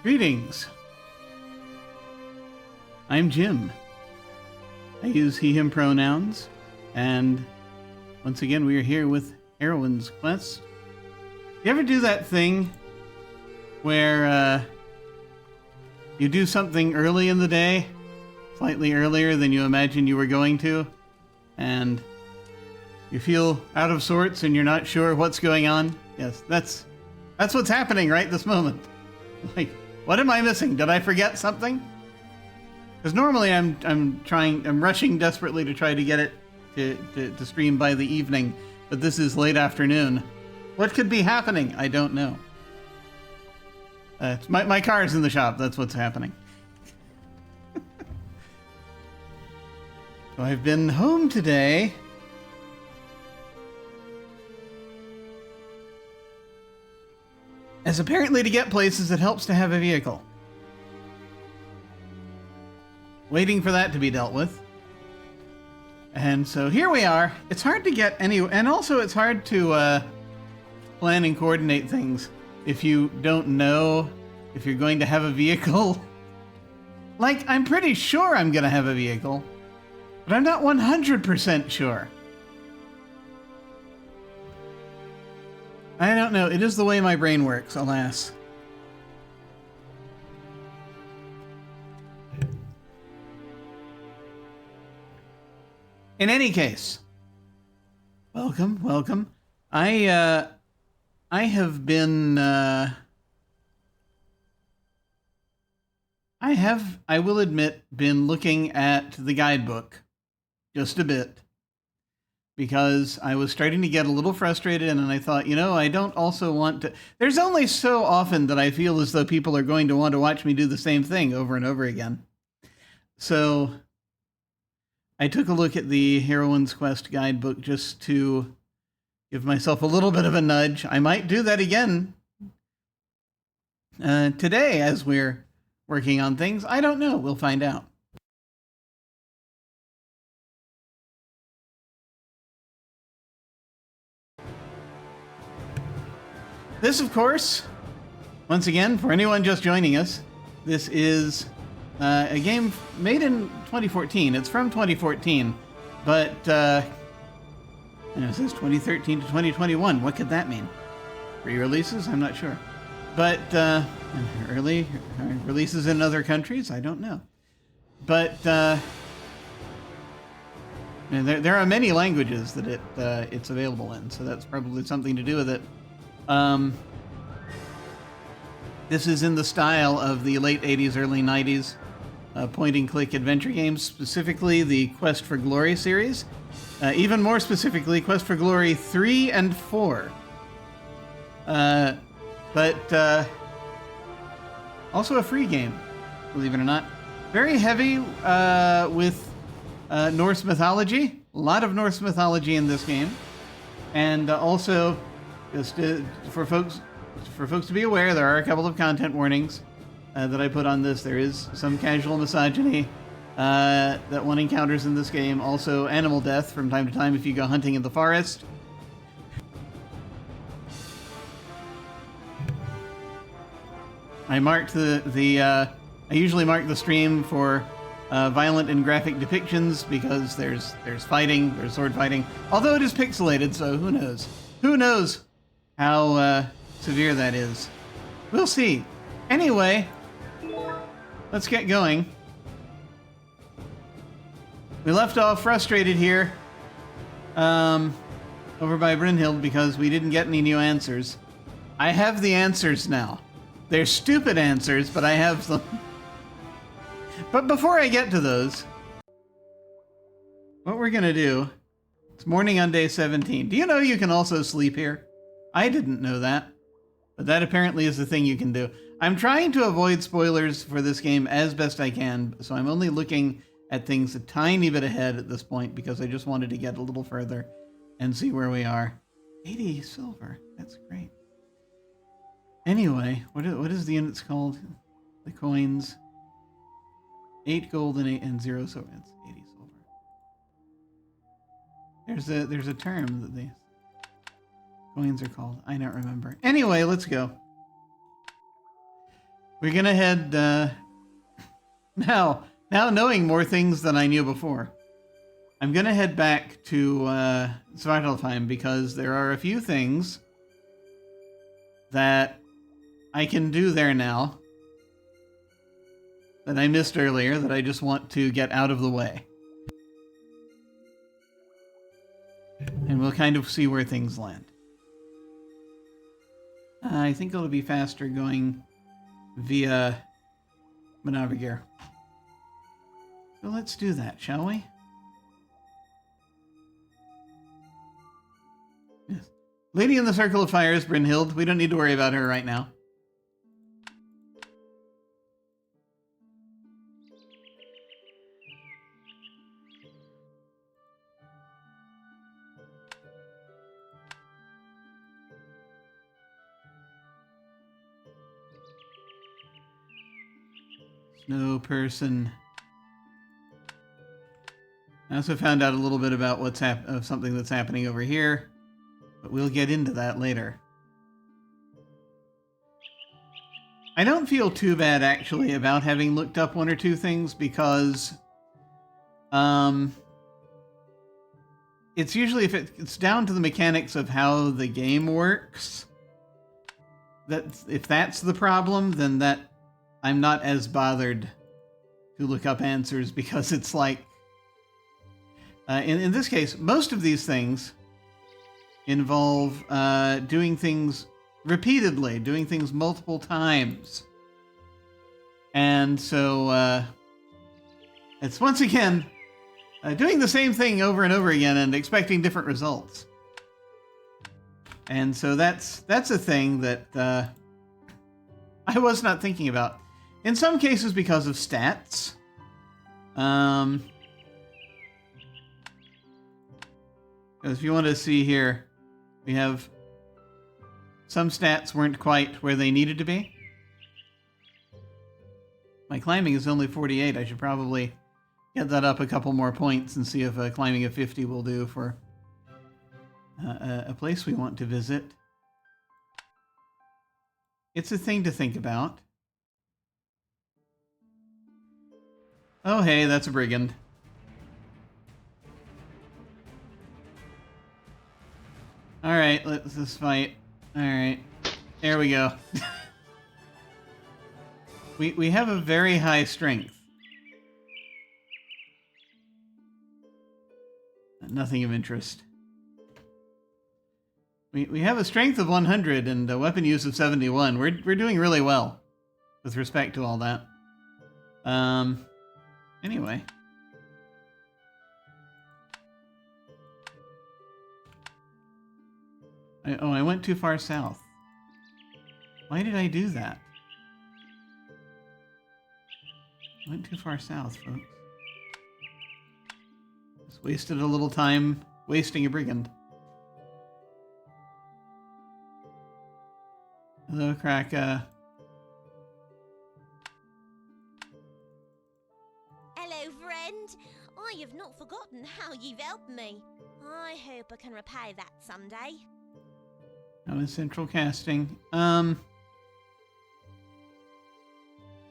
Greetings. I'm Jim. I use he, him pronouns, and once again we are here with Heroine's Quest. You ever do that thing where you do something early in the day, slightly earlier than you imagined you were going to, and you feel out of sorts and you're not sure what's going on? Yes, that's what's happening right this moment. Like, what am I missing? Did I forget something? Because normally I'm rushing desperately to try to get it to stream by the evening, but this is late afternoon. What could be happening? I don't know. My car's in the shop. That's what's happening. So I've been home today. As apparently to get places, it helps to have a vehicle. Waiting for that to be dealt with. And so here we are. It's hard to get any, and also it's hard to plan and coordinate things if you don't know if you're going to have a vehicle. Like, I'm pretty sure I'm going to have a vehicle, but I'm not 100% sure. I don't know. It is the way my brain works, alas. In any case, welcome. I have been, I will admit, been looking at the guidebook just a bit because I was starting to get a little frustrated, and I thought, you know, I don't also want to, there's only so often that I feel as though people are going to want to watch me do the same thing over and over again. So I took a look at the Heroine's Quest guidebook just to give myself a little bit of a nudge. I might do that again today as we're working on things. I don't know. We'll find out. This, of course, once again, for anyone just joining us, this is a game made in 2014. It's from 2014, but it says 2013 to 2021. What could that mean? Re-releases? I'm not sure. But early releases in other countries? I don't know. But there are many languages that it's available in, so that's probably something to do with it. This is in the style of the late 80s, early 90s point-and-click adventure games, specifically the Quest for Glory series. Even more specifically, Quest for Glory 3 and 4. But also a free game, believe it or not. Very heavy with Norse mythology. A lot of Norse mythology in this game. And also, just for folks to be aware, there are a couple of content warnings that I put on this. There is some casual misogyny that one encounters in this game. Also, animal death from time to time if you go hunting in the forest. I marked I usually mark the stream for violent and graphic depictions because there's fighting, there's sword fighting. Although it is pixelated, so who knows? Who knows how severe that is? We'll see. Anyway, let's get going. We left off frustrated here over by Brynhild because we didn't get any new answers. I have the answers now. They're stupid answers, but I have them. But before I get to those, what we're going to do, it's morning on day 17. Do you know you can also sleep here? I didn't know that, but that apparently is the thing you can do. I'm trying to avoid spoilers for this game as best I can, so I'm only looking at things a tiny bit ahead at this point because I just wanted to get a little further and see where we are. 80 silver, that's great. Anyway, what is the units called? The coins. 8 gold and 0 silver. It's 80 silver. There's a term that these coins are called. I don't remember. Anyway, let's go. We're gonna head, now knowing more things than I knew before, I'm gonna head back to, Svartalfheim because there are a few things that I can do there now that I missed earlier that I just want to get out of the way. And we'll kind of see where things land. I think it'll be faster going via Ísvegr. So let's do that, shall we? Yes. Lady in the Circle of Fire is Brynhild. We don't need to worry about her right now. Snow person. I also found out a little bit about of something that's happening over here, but we'll get into that later. I don't feel too bad actually about having looked up one or two things because it's usually if it's down to the mechanics of how the game works. If that's the problem, then I'm not as bothered to look up answers because it's like, in this case, most of these things involve doing things repeatedly, doing things multiple times. And so it's once again doing the same thing over and over again and expecting different results. And so that's a thing that I was not thinking about. In some cases because of stats. Because if you want to see here, we have some stats weren't quite where they needed to be. My climbing is only 48. I should probably get that up a couple more points and see if climbing a 50 will do for a place we want to visit. It's a thing to think about. Oh, hey, that's a brigand. Alright, let's just fight. Alright. There we go. we have a very high strength. Nothing of interest. We have a strength of 100 and a weapon use of 71. We're doing really well with respect to all that. Anyway. I went too far south. Why did I do that? I went too far south, folks. Just wasted a little time wasting a brigand. Hello, Kraka. I have not forgotten how you've helped me. I hope I can repay that someday. That was central casting. No,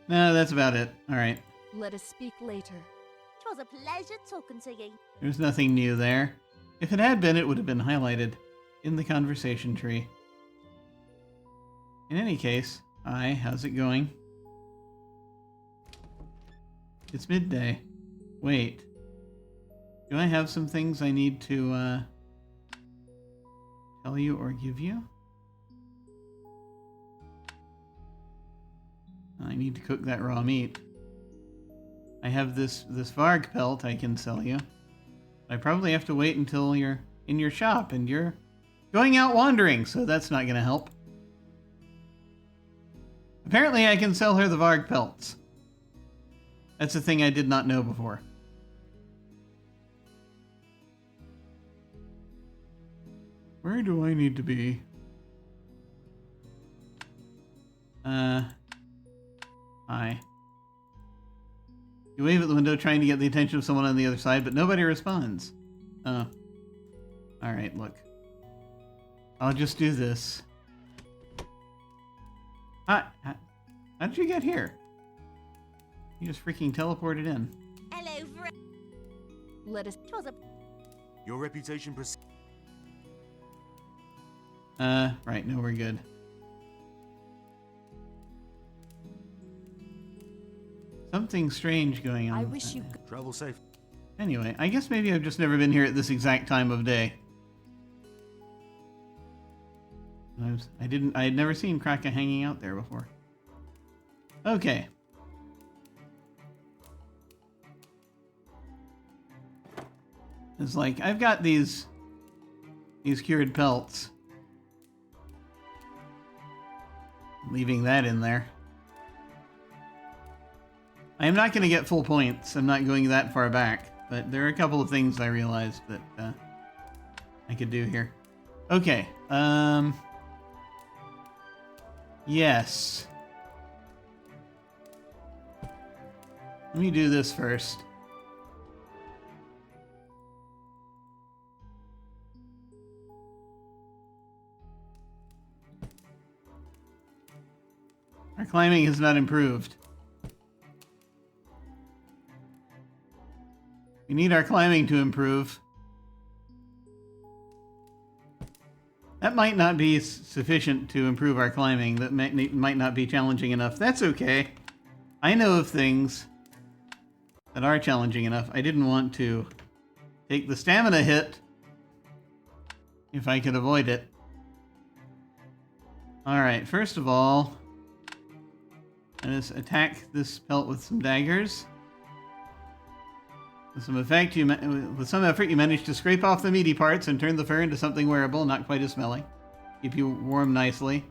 that's about it. Alright. Let us speak later. It was a pleasure talking to you. There's nothing new there. If it had been, it would have been highlighted in the conversation tree. In any case, hi, how's it going? It's midday. Wait. Do I have some things I need to tell you or give you? I need to cook that raw meat. I have this Varg pelt I can sell you. I probably have to wait until you're in your shop and you're going out wandering, so that's not going to help. Apparently I can sell her the Varg pelts. That's a thing I did not know before. Where do I need to be? Hi. You wave at the window trying to get the attention of someone on the other side, but nobody responds. Oh. Alright, look. I'll just do this. Hi, How did you get here? You just freaking teleported in. Hello, Let us. Twas a Your reputation precedes. Right, no, we're good. Something strange going on. I with wish that. you. Travel safe. Anyway, I guess maybe I've just never been here at this exact time of day. I had never seen Kraka hanging out there before. Okay. It's like, I've got these cured pelts. Leaving that in there. I am not going to get full points. I'm not going that far back. But there are a couple of things I realized that I could do here. Okay. Yes. Let me do this first. Our climbing has not improved. We need our climbing to improve. That might not be sufficient to improve our climbing. That might not be challenging enough. That's okay. I know of things that are challenging enough. I didn't want to take the stamina hit if I could avoid it. Alright, first of all, let us attack this pelt with some daggers. With some effect, with some effort, you manage to scrape off the meaty parts and turn the fur into something wearable, not quite as smelly. Keep you warm nicely.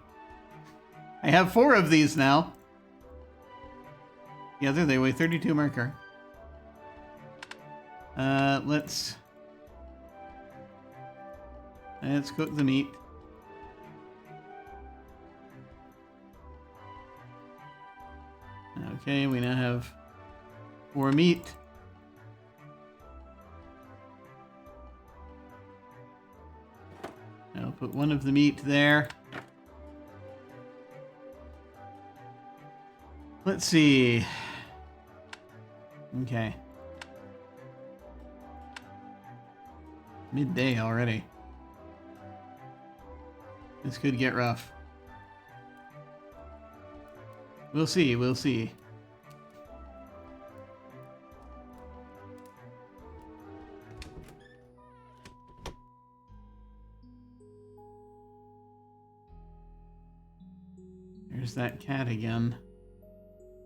I have 4 of these now. Together, they weigh 32 merkur. Let's cook the meat. Okay, we now have 4 meat. I'll put 1 of the meat there. Let's see. Okay. Midday already. This could get rough. We'll see, we'll see. There's that cat again.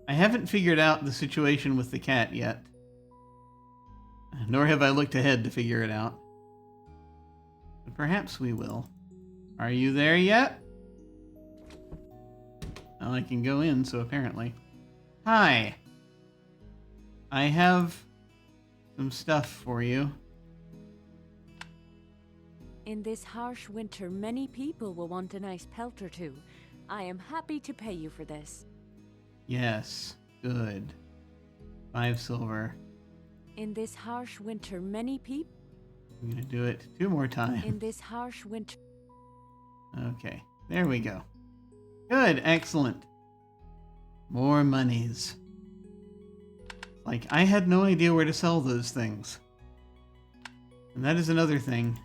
I haven't figured out the situation with the cat yet. Nor have I looked ahead to figure it out. But perhaps we will. Are you there yet? Well, I can go in, so apparently. Hi! I have some stuff for you. In this harsh winter, many people will want a nice pelt or two. I am happy to pay you for this. Yes, good. 5 silver. In this harsh winter, many people... I'm gonna do it 2 more times. In this harsh winter... Okay, there we go. Good, excellent. More monies. Like, I had no idea where to sell those things. And that is another thing.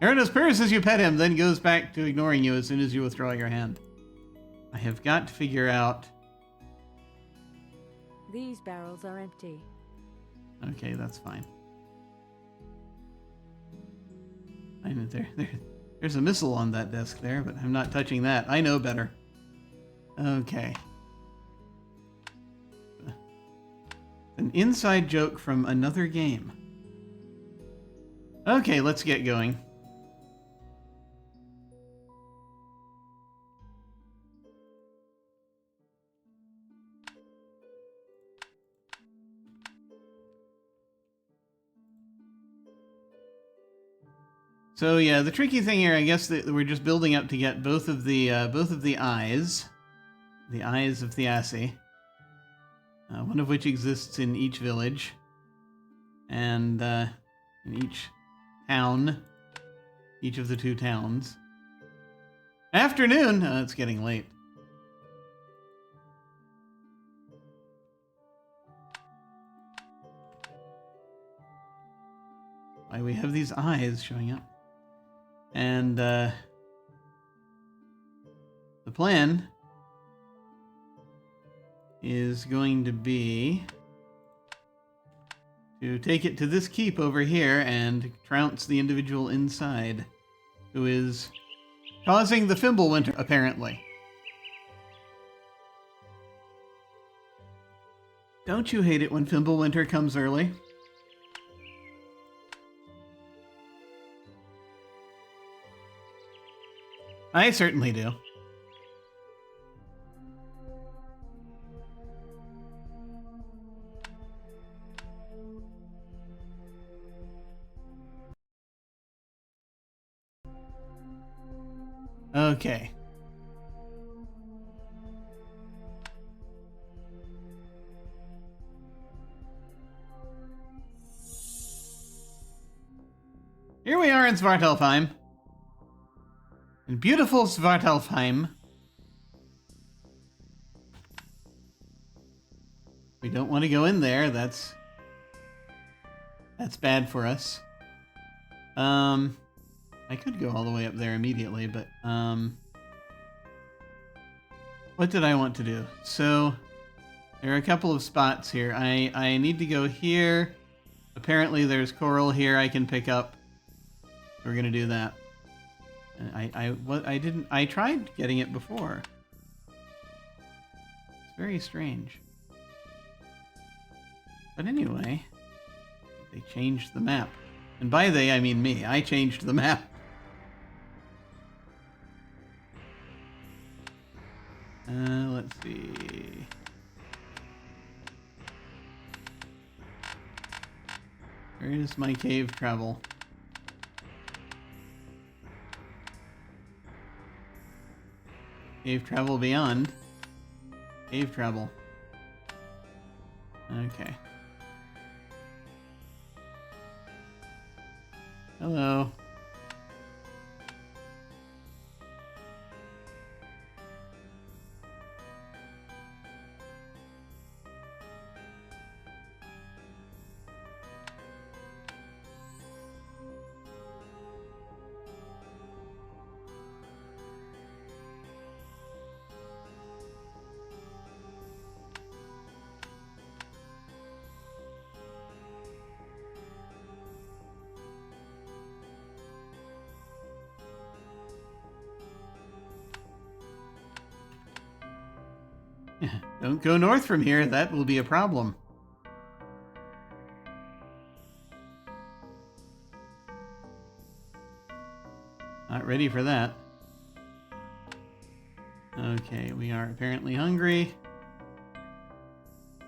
Arados purrs as you pet him, then goes back to ignoring you as soon as you withdraw your hand. I have got to figure out... These barrels are empty. Okay, that's fine. I know there's a missile on that desk there, but I'm not touching that. I know better. Okay. An inside joke from another game. Okay, let's get going. So yeah, the tricky thing here, I guess, that we're just building up to get both of the eyes of Thiassi, one of which exists in each village, and in each town, each of the 2 towns. Afternoon! It's getting late. Why we have these eyes showing up. And the plan is going to be to take it to this keep over here and trounce the individual inside, who is causing the Fimbulwinter, apparently. Don't you hate it when Fimbulwinter comes early? I certainly do. Okay. Here we are in Svartalfheim. In beautiful Svartalfheim. We don't want to go in there. That's bad for us. I could go all the way up there immediately, but what did I want to do? So there are a couple of spots here. I need to go here. Apparently there's coral here I can pick up. We're gonna do that. I tried getting it before. It's very strange. But anyway, they changed the map. And by they, I mean me. I changed the map. Let's see. Where is my cave travel? Cave travel beyond. Cave travel. Okay. Hello. Don't go north from here, that will be a problem. Not ready for that. Okay, we are apparently hungry.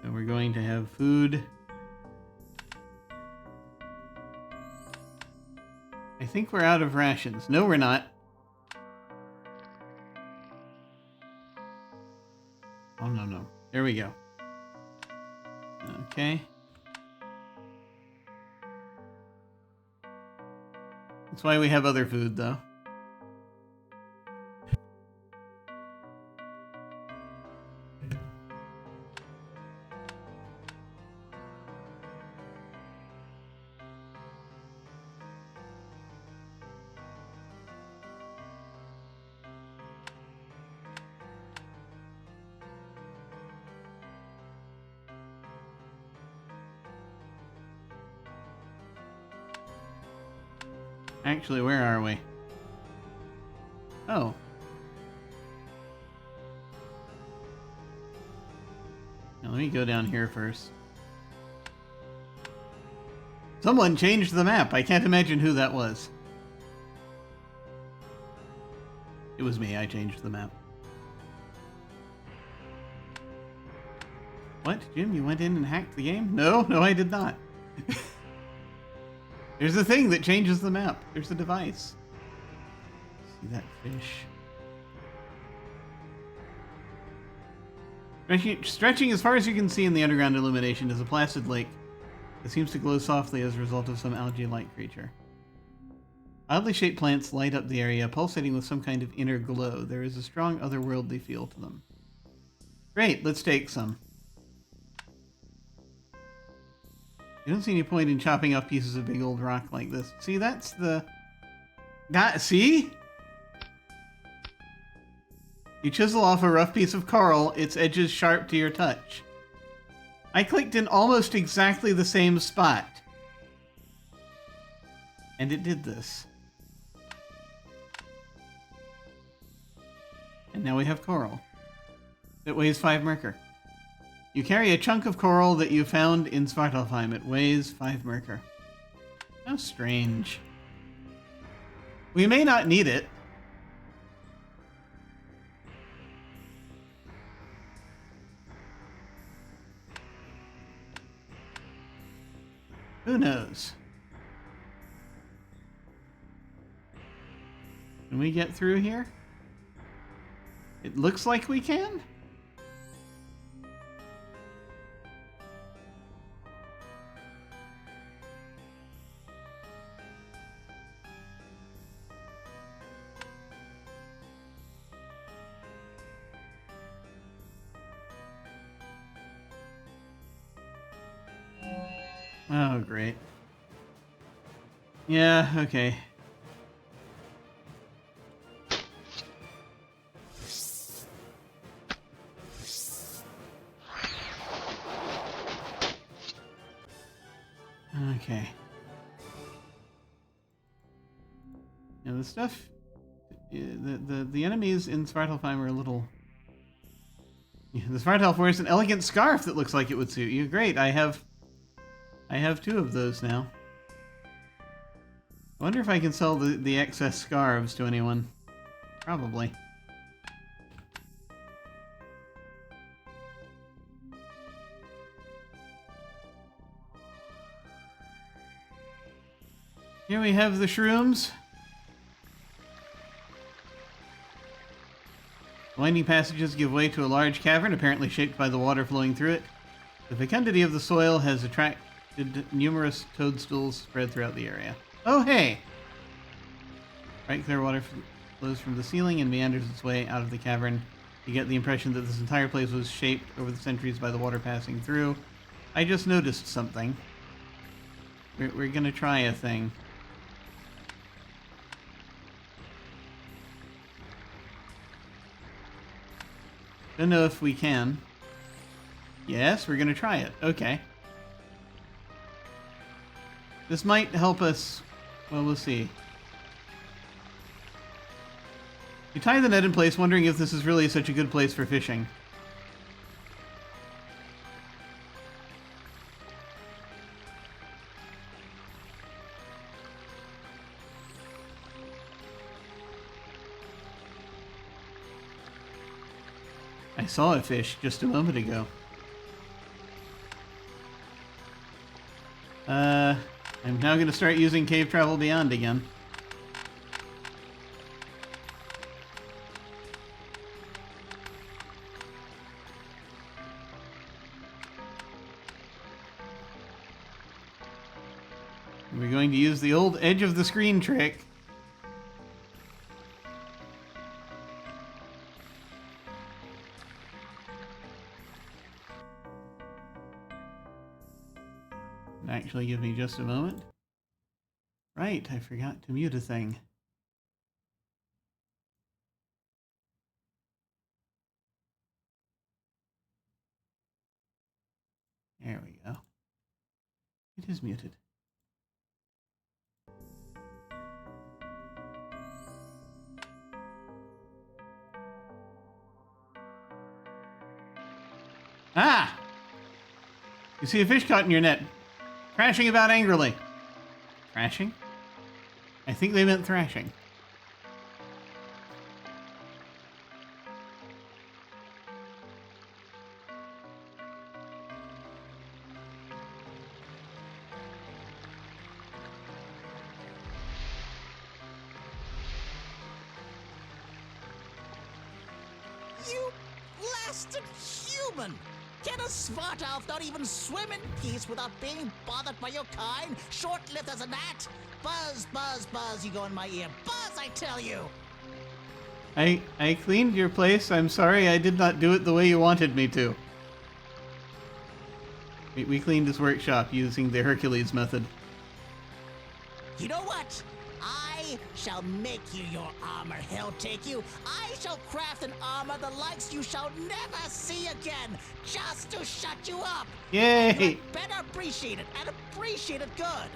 So we're going to have food. I think we're out of rations. No, we're not. Oh, no, no. There we go. Okay. That's why we have other food, though. Actually, where are we? Oh. Now, let me go down here first. Someone changed the map. I can't imagine who that was. It was me. I changed the map. What? Jim, you went in and hacked the game? No, I did not. There's a thing that changes the map. There's a device. See that fish? Stretching as far as you can see in the underground illumination is a placid lake that seems to glow softly as a result of some algae-like creature. Oddly shaped plants light up the area, pulsating with some kind of inner glow. There is a strong otherworldly feel to them. Great, let's take some. You don't see any point in chopping off pieces of big old rock like this. See, that's the... See? You chisel off a rough piece of coral, its edges sharp to your touch. I clicked in almost exactly the same spot. And it did this. And now we have coral. It weighs 5 merkur. You carry a chunk of coral that you found in Svartalfheim. It weighs 5 merkur. How strange. We may not need it. Who knows? Can we get through here? It looks like we can? Oh, great. Yeah, okay. Okay. Now the stuff, the enemies in Svartalfheim are a little. Yeah, the Svartalf wears an elegant scarf that looks like it would suit you. Great, I have 2 of those now. I wonder if I can sell the excess scarves to anyone. Probably. Here we have the shrooms. Winding passages give way to a large cavern, apparently shaped by the water flowing through it. The fecundity of the soil has attracted numerous toadstools spread throughout the area. Oh, hey! Bright clear water flows from the ceiling and meanders its way out of the cavern. You get the impression that this entire place was shaped over the centuries by the water passing through. I just noticed something. We're gonna try a thing. Don't know if we can. Yes, we're gonna try it. Okay. This might help us. Well, we'll see. You tie the net in place, wondering if this is really such a good place for fishing. I saw a fish just a moment ago. I'm now going to start using Cave Travel Beyond again. We're going to use the old edge of the screen trick. Actually, give me just a moment. Right, I forgot to mute a thing. There we go. It is muted. Ah! You see a fish caught in your net. Crashing about angrily. Crashing? I think they meant thrashing. You blasted human! Can a Svartalf not even swim in peace without being bothered by your kind? Short-lived as a gnat? Buzz, buzz, buzz, you go in my ear. Buzz, I tell you! I cleaned your place. I'm sorry I did not do it the way you wanted me to. We cleaned his workshop using the Hercules method. You know what? I shall make you your armor, hell take you. I shall craft an armor the likes you shall never see again, just to shut you up. Yay! And you had better appreciate it, and appreciate it good.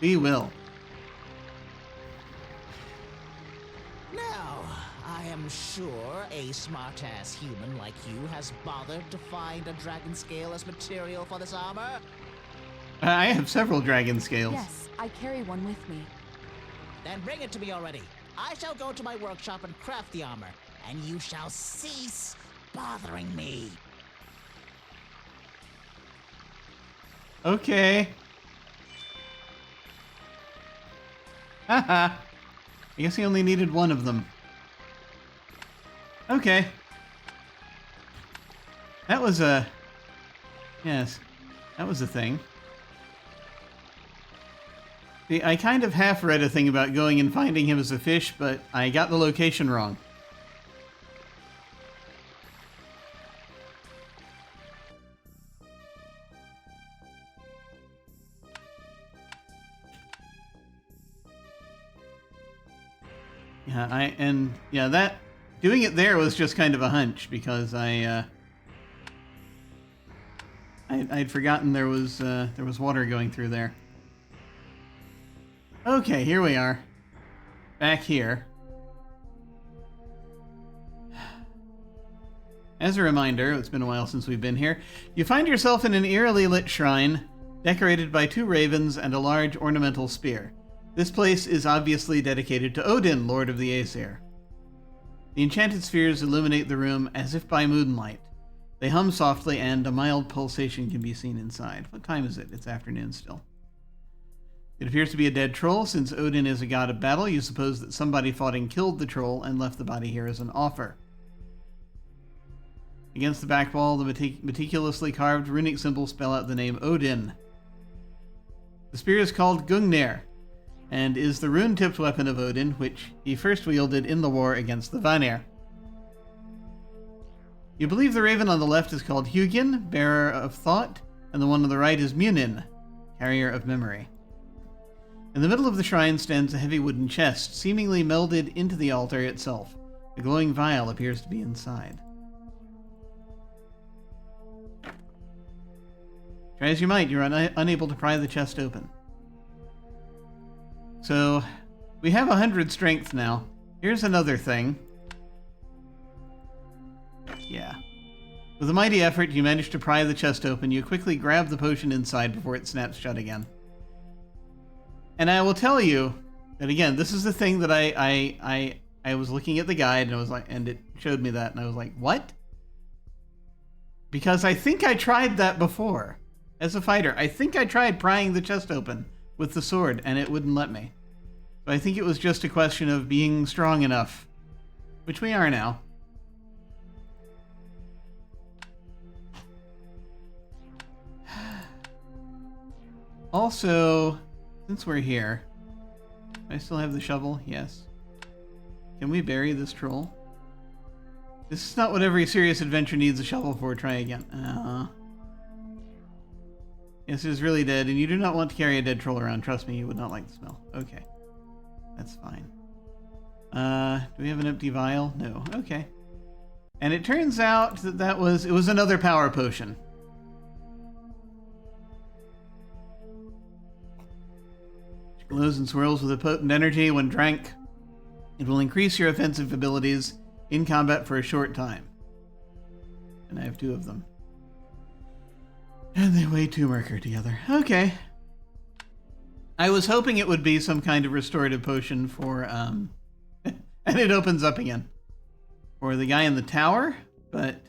We will. Now, I am sure a smart-ass human like you has bothered to find a dragon scale as material for this armor. I have several dragon scales. Yes, I carry one with me. Then bring it to me already. I shall go to my workshop and craft the armor, and you shall cease bothering me. Okay. Haha. I guess he only needed one of them. Okay. That was a... Yes. That was a thing. See, I kind of half read a thing about going and finding him as a fish, but I got the location wrong. Yeah, that doing it there was just kind of a hunch because I'd forgotten there was water going through there. Okay, here we are. Back here. As a reminder, it's been a while since we've been here. You find yourself in an eerily lit shrine, decorated by 2 ravens and a large ornamental spear. This place is obviously dedicated to Odin, Lord of the Aesir. The enchanted spheres illuminate the room as if by moonlight. They hum softly, and a mild pulsation can be seen inside. What time is it? It's afternoon still. It appears to be a dead troll. Since Odin is a god of battle, you suppose that somebody fought and killed the troll and left the body here as an offer. Against the back wall, the meticulously carved runic symbols spell out the name Odin. The spear is called Gungnir, and is the rune-tipped weapon of Odin, which he first wielded in the war against the Vanir. You believe the raven on the left is called Hugin, bearer of thought, and the one on the right is Munin, carrier of memory. In the middle of the shrine stands a heavy wooden chest, seemingly melded into the altar itself. A glowing vial appears to be inside. Try as you might, you're unable to pry the chest open. So, we have 100 strength now. Here's another thing. Yeah. With a mighty effort, you manage to pry the chest open. You quickly grab the potion inside before it snaps shut again. And I will tell you that, again, this is the thing that I was looking at the guide and I was like, and it showed me that, and I was like, what? Because I think I tried that before. As a fighter, I think I tried prying the chest open with the sword, and it wouldn't let me. So I think it was just a question of being strong enough. Which we are now. Also, since we're here, do I still have the shovel? Yes. Can we bury this troll? This is not what every serious adventure needs a shovel for. Try again. Yes, it is really dead, and you do not want to carry a dead troll around. Trust me, you would not like the smell. Okay. That's fine. Do we have an empty vial? No. Okay. And it turns out that it was another power potion. It glows and swirls with a potent energy. When drank, it will increase your offensive abilities in combat for a short time. And I have 2 of them. And they weigh 2 mercury together. Okay. I was hoping it would be some kind of restorative potion for, and it opens up again. For the guy in the tower, but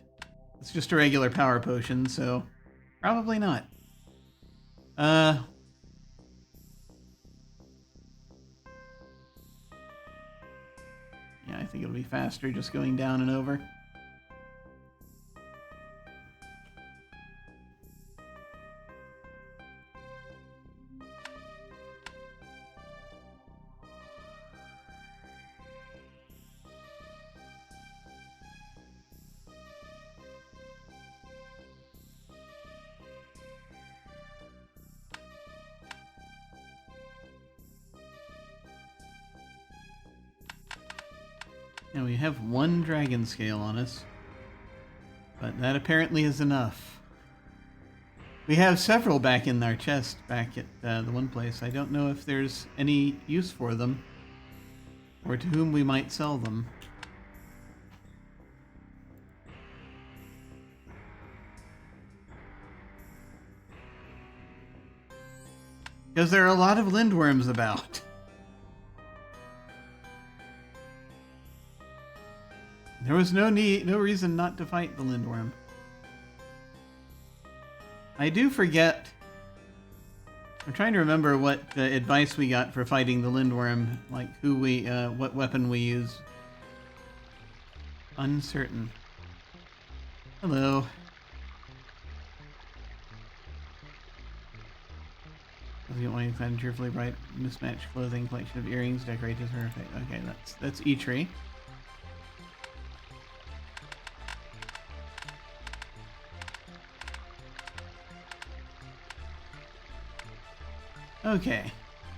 it's just a regular power potion, so probably not. Yeah, I think it'll be faster just going down and over. Now we have one dragon scale on us, but that apparently is enough. We have several back in our chest, back at the one place. I don't know if there's any use for them, or to whom we might sell them. Because there are a lot of lindworms about. There was no reason not to fight the lindworm. I do forget. I'm trying to remember what advice we got for fighting the lindworm, like what weapon we use. Uncertain. Hello. You don't want to find cheerfully bright, mismatched clothing, collection of earrings, decorate his her effect. Okay, that's E-Tree. Okay.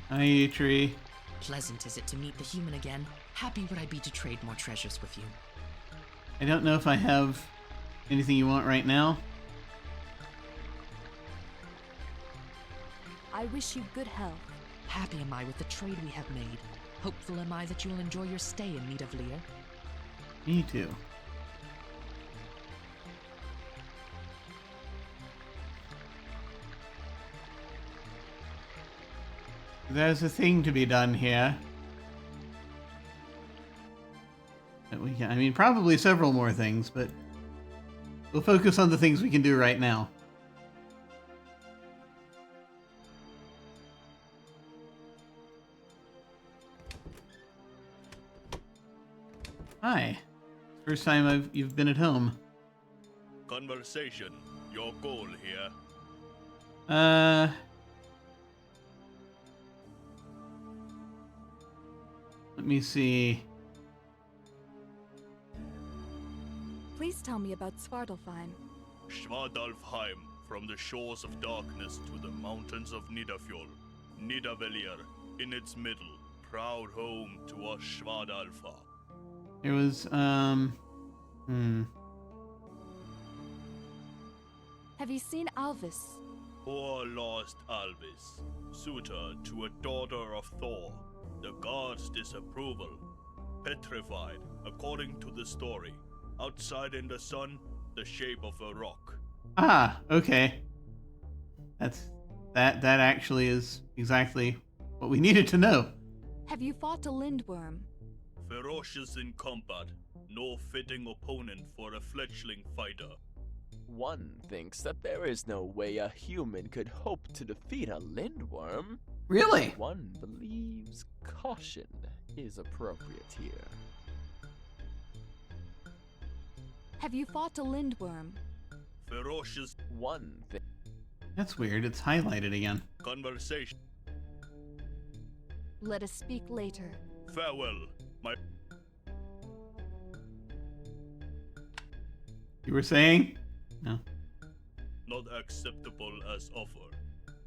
Hi, E-Tree. Pleasant is it to meet the human again. Happy would I be to trade more treasures with you. I don't know if I have anything you want right now. I wish you good health. Happy am I with the trade we have made. Hopeful am I that you will enjoy your stay in Nidavellir. Me too. There's a thing to be done here. That we can, I mean, probably several more things, but we'll focus on the things we can do right now. Hi. First time you've been at home. Conversation. Your goal here. Let me see. Please tell me about Svartalfheim. Svartalfheim, from the shores of darkness to the mountains of Nidafjord. Nidavellir, in its middle, proud home to us Svartalfa. It was, Have you seen Alvis? Poor lost Alvis, suitor to a daughter of Thor. The gods' disapproval. Petrified, according to the story. Outside in the sun, the shape of a rock. Ah, okay. That actually is exactly what we needed to know. Have you fought a lindworm? Ferocious in combat, no fitting opponent for a fledgling fighter. One thinks that there is no way a human could hope to defeat a lindworm. Really? One believes caution is appropriate here. Have you fought a lindworm? Ferocious One thing. That's weird. It's highlighted again. conversation. Let us speak later. Farewell, my... You were saying? No. Not acceptable as offer.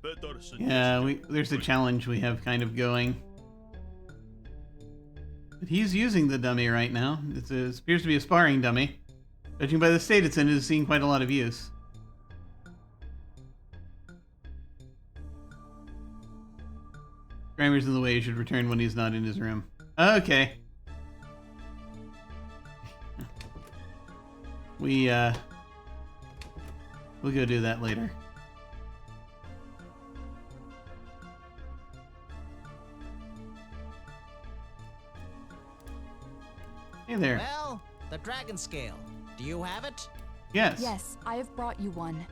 Better Yeah, suggestion. there's a challenge we have kind of going. But he's using the dummy right now. It appears to be a sparring dummy. Judging by the state it's in, it is seeing quite a lot of use. Grammar's in the way. He should return when he's not in his room. Okay. We'll go do that later. Hey there. Well, the dragon scale. Do you have it? Yes. Yes, I have brought you one.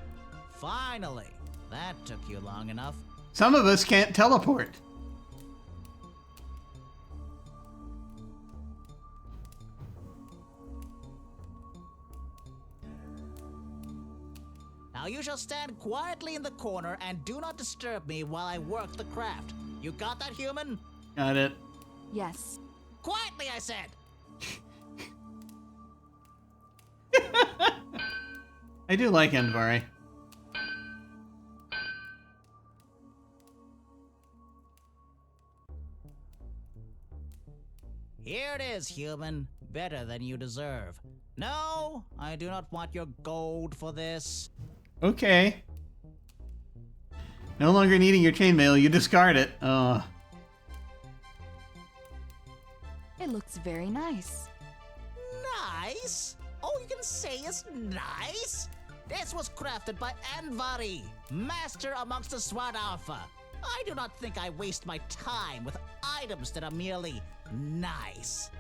Finally. That took you long enough. Some of us can't teleport. Now you shall stand quietly in the corner and do not disturb me while I work the craft. You got that, human? Got it. Yes. Quietly, I said! I do like Endvari. Here it is, human. better than you deserve. No, I do not want your gold for this. Okay. No longer needing your chainmail, you discard it. It looks very nice. Nice? All you can say is nice? This was crafted by Anvari, master amongst the Svartalfheim. I do not think I waste my time with items that are merely nice.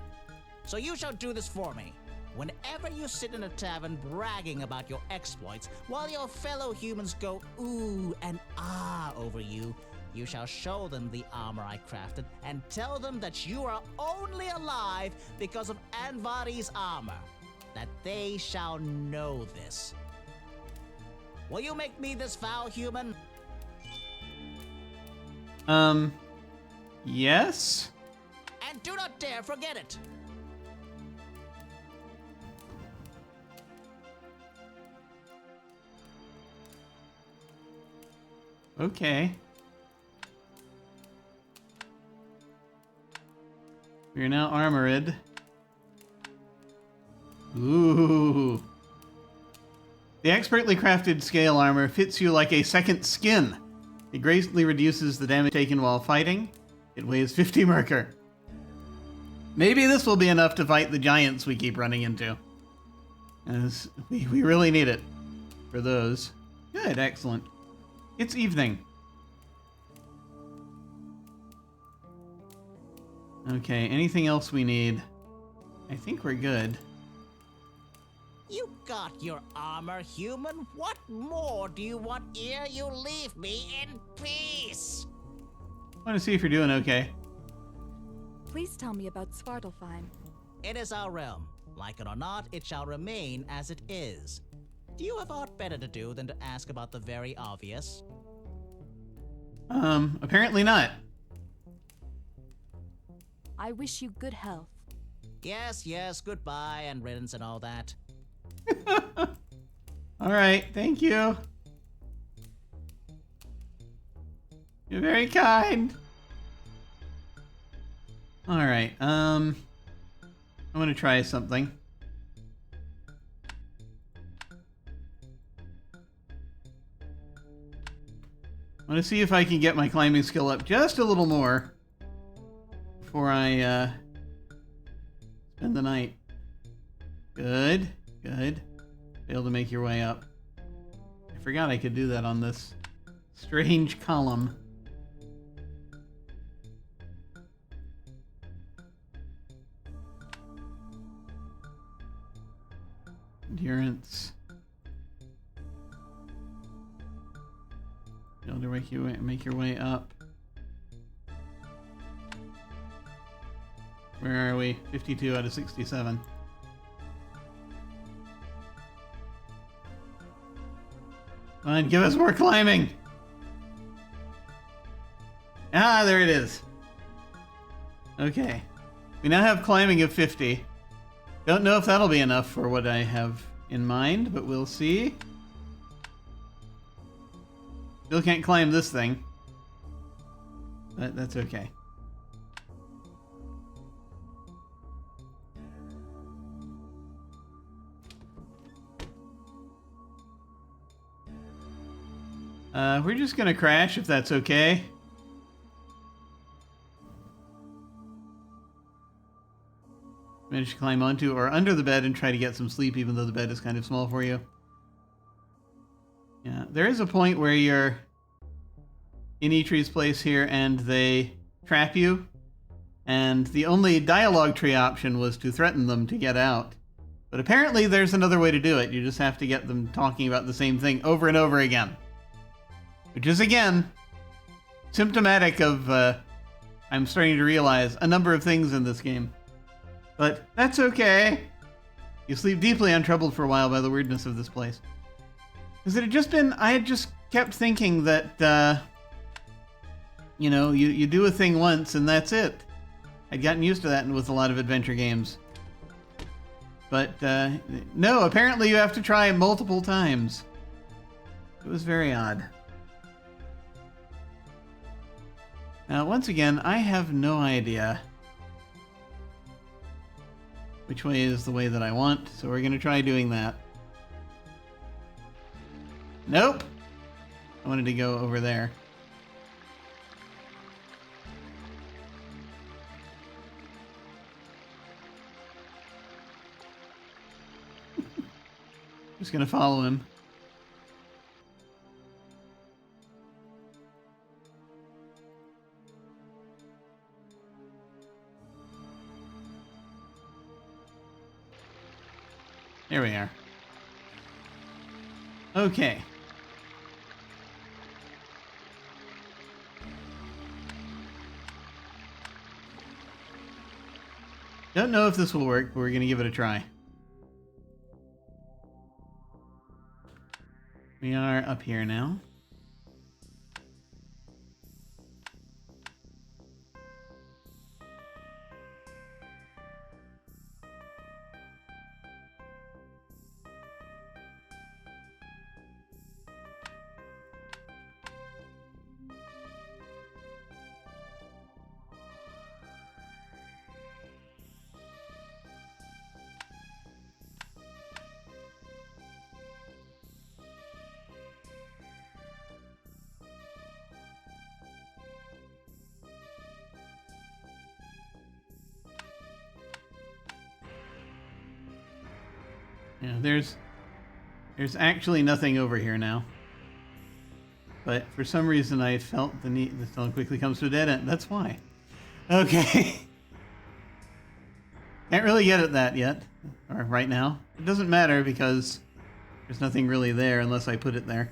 So you shall do this for me. Whenever you sit in a tavern bragging about your exploits, while your fellow humans go ooh and ah over you, you shall show them the armor I crafted and tell them that you are only alive because of Anvari's armor. That they shall know this. Will you make me this vow, human? Yes? And do not dare forget it! Okay. We're now armored. Ooh. The expertly crafted scale armor fits you like a second skin. It greatly reduces the damage taken while fighting. It weighs 50 merker. Maybe this will be enough to fight the giants we keep running into. As we really need it for those. Good, excellent. It's evening. Okay, anything else we need? I think we're good. You got your armor, human. What more do you want ere you leave me in peace? I want to see if you're doing okay. Please tell me about Svartalfheim. It is our realm. Like it or not, it shall remain as it is. Do you have aught better to do than to ask about the very obvious? Apparently not. I wish you good health. Yes, goodbye and riddance and all that. Alright, thank you. You're very kind. Alright, I'm gonna try something. I want to see if I can get my climbing skill up just a little more before I spend the night. Good, good. Be able to make your way up. I forgot I could do that on this strange column. Endurance. Be able to make your way up. Where are we? 52 out of 67. Come on, give us more climbing! Ah, there it is. Okay. We now have climbing of 50. Don't know if that'll be enough for what I have in mind, but we'll see. Still can't climb this thing. But that's okay. We're just gonna crash if that's okay. Manage to climb onto or under the bed and try to get some sleep even though the bed is kind of small for you. Yeah, there is a point where you're in Eitree's place here and they trap you. And the only dialogue tree option was to threaten them to get out. But apparently there's another way to do it. You just have to get them talking about the same thing over and over again. Which is, again, symptomatic of, I'm starting to realize, a number of things in this game. But that's okay. You sleep deeply untroubled for a while by the weirdness of this place. Because it had just been, I had just kept thinking that, you know, you do a thing once and that's it. I'd gotten used to that with a lot of adventure games. But, no, apparently you have to try multiple times. It was very odd. Now, once again, I have no idea which way is the way that I want, so we're going to try doing that. Nope! I wanted to go over there. Just going to follow him. There we are. Okay. Don't know if this will work, but we're going to give it a try. We are up here now. Yeah, there's actually nothing over here now. But for some reason I felt the need this tunnel quickly comes to a dead end. That's why. Okay. Can't really get at that yet. Or right now. It doesn't matter because there's nothing really there unless I put it there.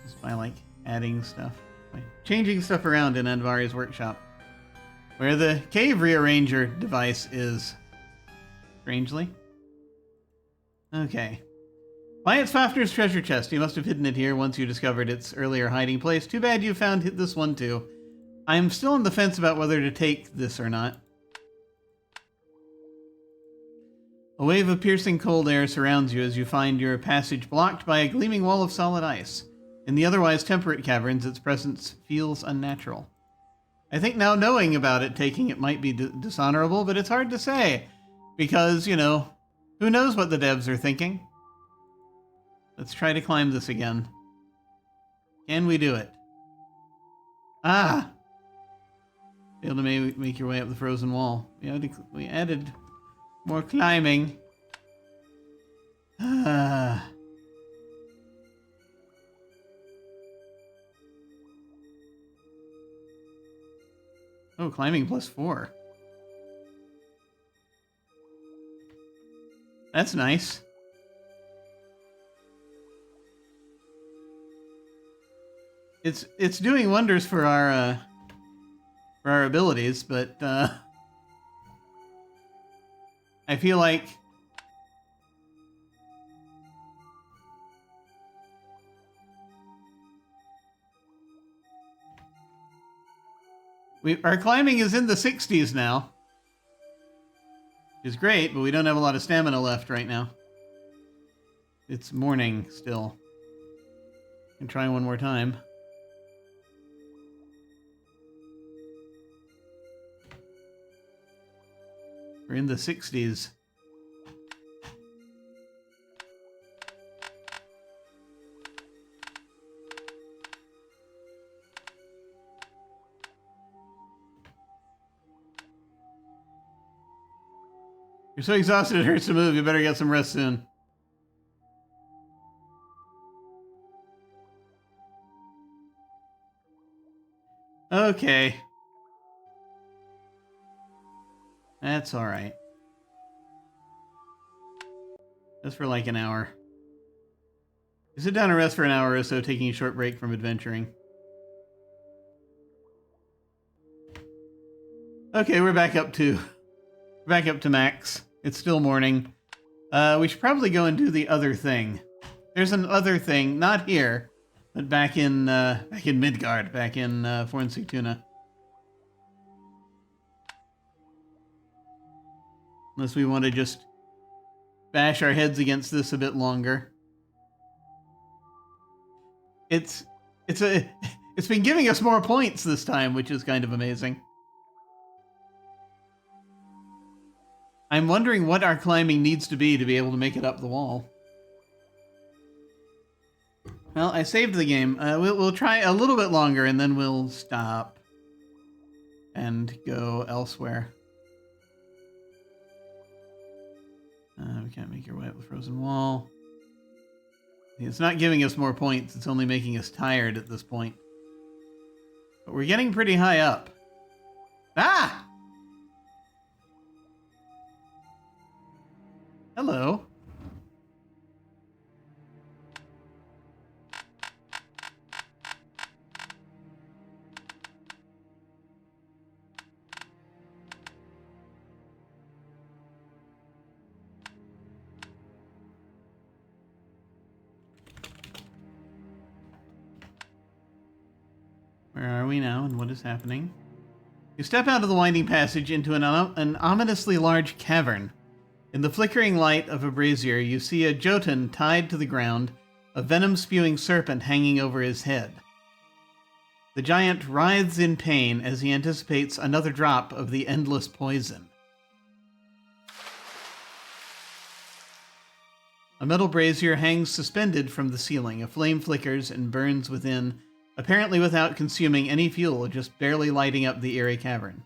Just by like adding stuff. By changing stuff around in Andvari's workshop. Where the cave rearranger device is. Strangely. Okay. Why, it's Fafnir's treasure chest. You must have hidden it here once you discovered its earlier hiding place. Too bad you found this one too. I'm still on the fence about whether to take this or not. A wave of piercing cold air surrounds you as you find your passage blocked by a gleaming wall of solid ice. In the otherwise temperate caverns, its presence feels unnatural. I think now knowing about it, taking it might be dishonorable, but it's hard to say. Because, you know, who knows what the devs are thinking? Let's try to climb this again. Can we do it? Ah! Be able to make your way up the frozen wall. We added more climbing. Ah. Oh, climbing +4. That's nice. It's doing wonders for our abilities, but I feel like our climbing is in the 60s now. Which is great, but we don't have a lot of stamina left right now. It's morning still. Can try one more time. We're in the 60s. You're so exhausted it hurts to move. You better get some rest soon. Okay. That's alright. Just for like an hour. You sit down and rest for an hour or so, taking a short break from adventuring. Okay, we're back up to max. It's still morning. We should probably go and do the other thing. There's an other thing, not here, but back in Midgard, back in Fornsictuna. Unless we want to just bash our heads against this a bit longer. It's been giving us more points this time, which is kind of amazing. I'm wondering what our climbing needs to be able to make it up the wall. Well, I saved the game. We'll try a little bit longer and then we'll stop and go elsewhere. We can't make your way up the frozen wall. It's not giving us more points. It's only making us tired at this point. But we're getting pretty high up. Ah! Hello. Where are we now and what is happening? You step out of the winding passage into an ominously large cavern. In the flickering light of a brazier, you see a Jotun tied to the ground, a venom-spewing serpent hanging over his head. The giant writhes in pain as he anticipates another drop of the endless poison. A metal brazier hangs suspended from the ceiling. A flame flickers and burns within, apparently without consuming any fuel, just barely lighting up the eerie cavern.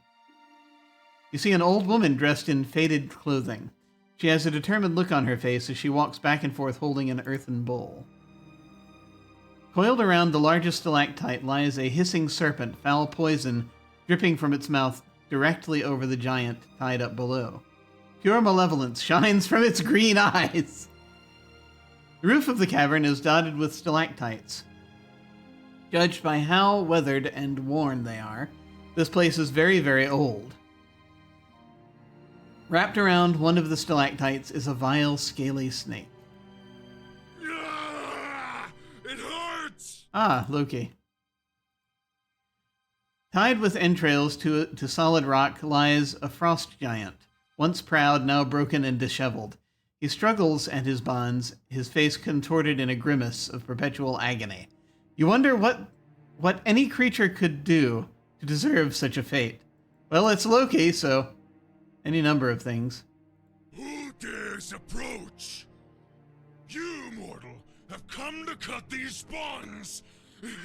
You see an old woman dressed in faded clothing. She has a determined look on her face as she walks back and forth holding an earthen bowl. Coiled around the largest stalactite lies a hissing serpent, foul poison dripping from its mouth directly over the giant tied up below. Pure malevolence shines from its green eyes. The roof of the cavern is dotted with stalactites. Judged by how weathered and worn they are, this place is very, very old. Wrapped around one of the stalactites is a vile, scaly snake. It hurts! Ah, Loki. Tied with entrails to solid rock lies a frost giant, once proud, now broken and disheveled. He struggles at his bonds, his face contorted in a grimace of perpetual agony. You wonder what any creature could do to deserve such a fate. Well, it's Loki, so any number of things. Who dares approach? You, mortal, have come to cut these bonds.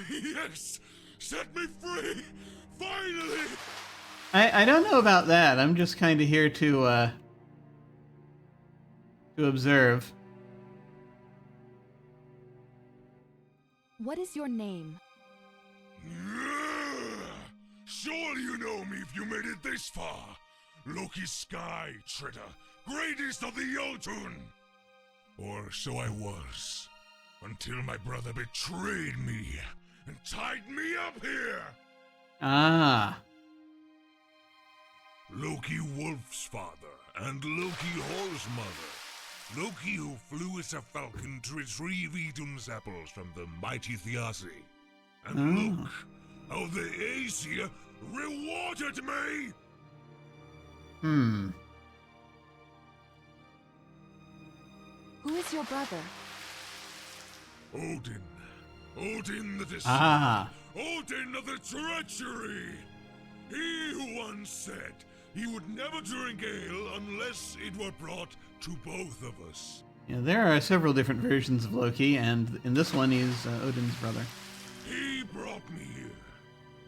Yes, set me free, finally. I don't know about that. I'm just kind of here to observe. What is your name? Surely you know me if you made it this far. Loki Sky Treader, greatest of the Jotun. Or so I was, until my brother betrayed me and tied me up here. Ah. Loki Wolf's father and Loki Hor's mother. Loki who flew as a falcon to retrieve Idun's apples from the mighty Thiassi. And look how the Aesir rewarded me! Who is your brother? Odin. Odin the Deceiver. Ah. Odin of the treachery! He who once said he would never drink ale unless it were brought to both of us. Yeah, there are several different versions of Loki, and in this one he's Odin's brother. He brought me here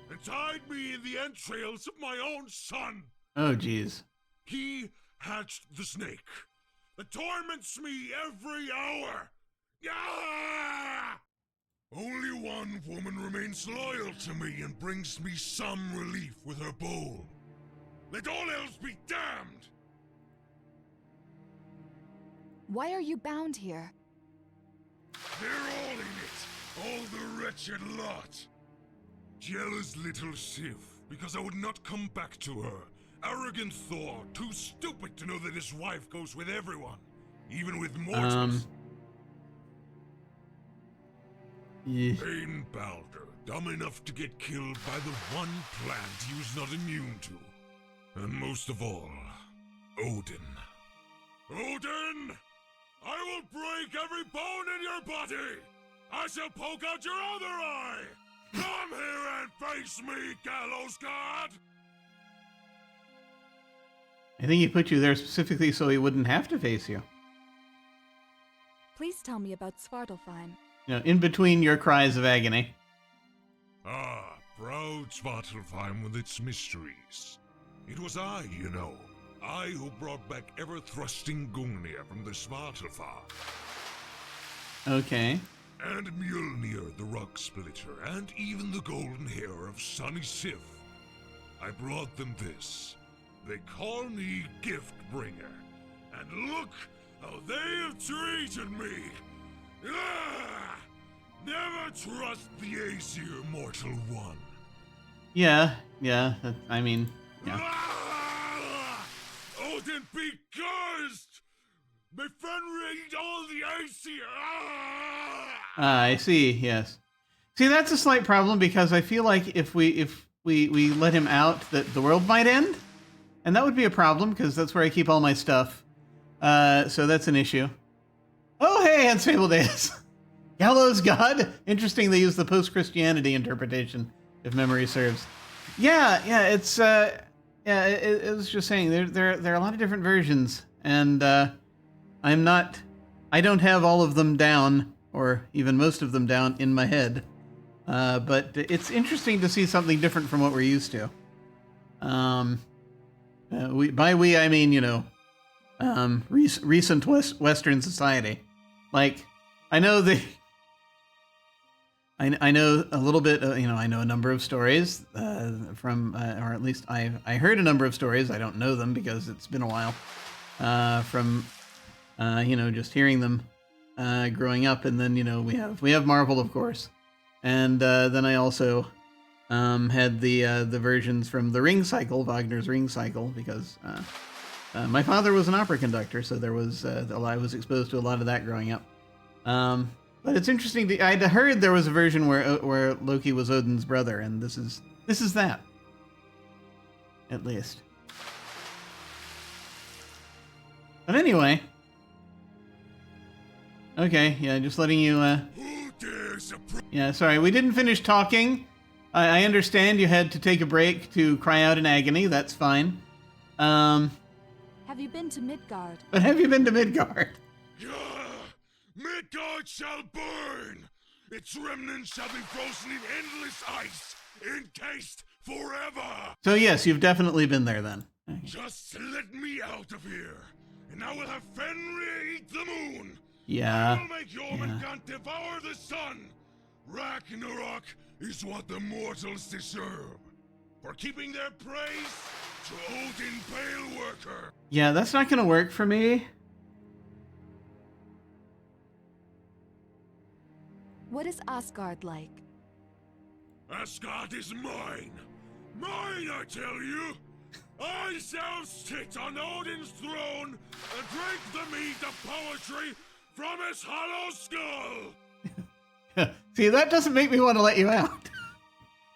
and tied me in the entrails of my own son. Oh, jeez. He hatched the snake that torments me every hour. Ah! Only one woman remains loyal to me and brings me some relief with her bowl. Let all else be damned! Why are you bound here? They're all in it, all the wretched lot. Jealous little Sif, because I would not come back to her. Arrogant Thor, too stupid to know that his wife goes with everyone, even with mortals. Yeah. Bane Balder, dumb enough to get killed by the one plant he was not immune to. And most of all, Odin. Odin! I will break every bone in your body! I shall poke out your other eye! Come here and face me, Gallows God! I think he put you there specifically so he wouldn't have to face you. Please tell me about Svartalfheim. You know, in between your cries of agony. Ah, proud Svartalfheim with its mysteries. It was I, you know. I who brought back ever-thrusting Gungnir from the Svartalfheim. Okay. And Mjolnir the Rock Splitter, and even the golden hair of Sunny Sif. I brought them this. They call me Gift Bringer. And look how they have treated me! Ah! Never trust the Aesir, mortal one. Yeah, I mean, yeah. Ah! Odin be cursed! My friend read all the Aesir! Ah! I see, yes. See, that's a slight problem because I feel like if we let him out, that the world might end. And that would be a problem because that's where I keep all my stuff. So that's an issue. Oh, hey, Unstable Days. Gallows God. Interesting they use the post-Christianity interpretation, if memory serves. Yeah, it's it was just saying there are a lot of different versions, and I don't have all of them down, or even most of them down in my head. But it's interesting to see something different from what we're used to. By we I mean, you know, recent Western society. Like, I know I know a little bit, you know, I know a number of stories from, or at least I heard a number of stories. I don't know them because it's been a while, from, you know, just hearing them growing up. And then, you know, we have Marvel, of course. And then I also had the versions from the Ring Cycle, Wagner's Ring Cycle, because my father was an opera conductor, so there was I was exposed to a lot of that growing up. But it's interesting. I'd heard there was a version where Loki was Odin's brother, and this is that, at least. But anyway, okay, yeah, just letting you. Yeah, sorry, we didn't finish talking. I understand you had to take a break to cry out in agony. That's fine. Have you been to Midgard? But have you been to Midgard? Midgard shall burn! Its remnants shall be frozen in endless ice, encased forever! So yes, you've definitely been there then. Okay. Just let me out of here, and I will have Fenrir eat the moon! Yeah. I will make Jormungand devour the sun! Ragnarok is what the mortals deserve, for keeping their praise to Odin Pale Worker! Yeah, that's not gonna work for me. What is Asgard like? Asgard is mine! Mine, I tell you! I shall sit on Odin's throne and drink the mead of poetry from his hollow skull! See, that doesn't make me want to let you out.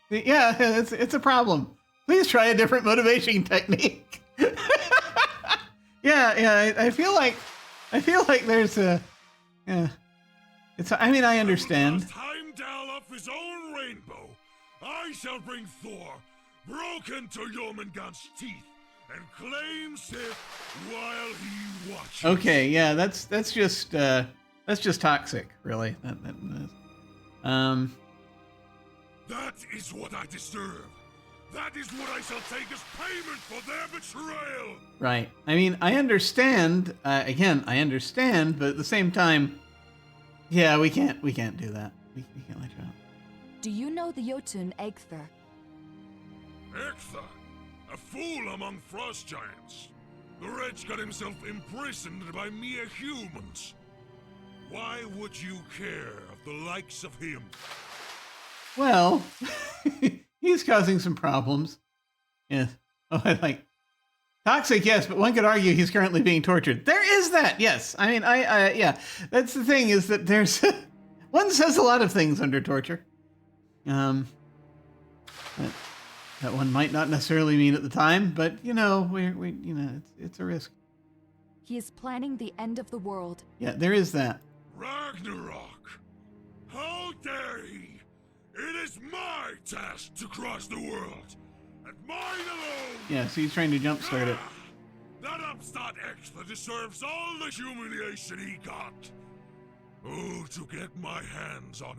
Yeah, it's a problem. Please try a different motivation technique. Yeah, I feel like there's a, yeah. I mean, I understand. Heimdall of his own rainbow, I shall bring Thor, broken to Jormungand's teeth, and claim Sif while he watches. Okay, yeah, that's just toxic, really. That is what I deserve. That is what I shall take as payment for their betrayal. Right. I mean, I understand. Again, I understand, but at the same time, yeah, we can't do that. We can't let you out. Do you know the Jotun Egthar? Egthar? A fool among frost giants. The wretch got himself imprisoned by mere humans. Why would you care of the likes of him? Well, he's causing some problems. Yeah. Oh, I like toxic, yes, but one could argue he's currently being tortured. There is that, yes. I mean, yeah. That's the thing, is that there's one says a lot of things under torture. That one might not necessarily mean at the time, but you know, we you know, it's a risk. He is planning the end of the world. Yeah, there is that. Ragnarok! How dare he! It is my task to cross the world, and mine alone! Yeah, so he's trying to jumpstart it. Perhaps that extra deserves all the humiliation he got. Oh, to get my hands on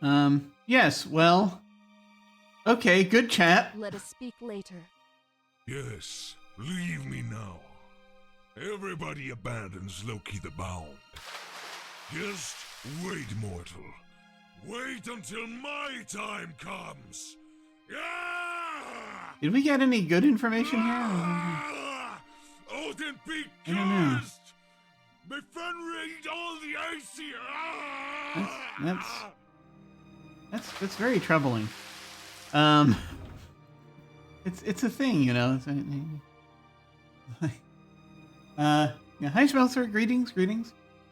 him. Yes, well... Okay, good chat. Let us speak later. Yes, leave me now. Everybody abandons Loki the Bound. Just wait, mortal. Wait until my time comes. Yeah! Did we get any good information here? Odin be I don't know. cursed! May Fenrir all the ice here! That's very troubling. It's a thing, you know. Yeah, hi, Schmelzer. Greetings.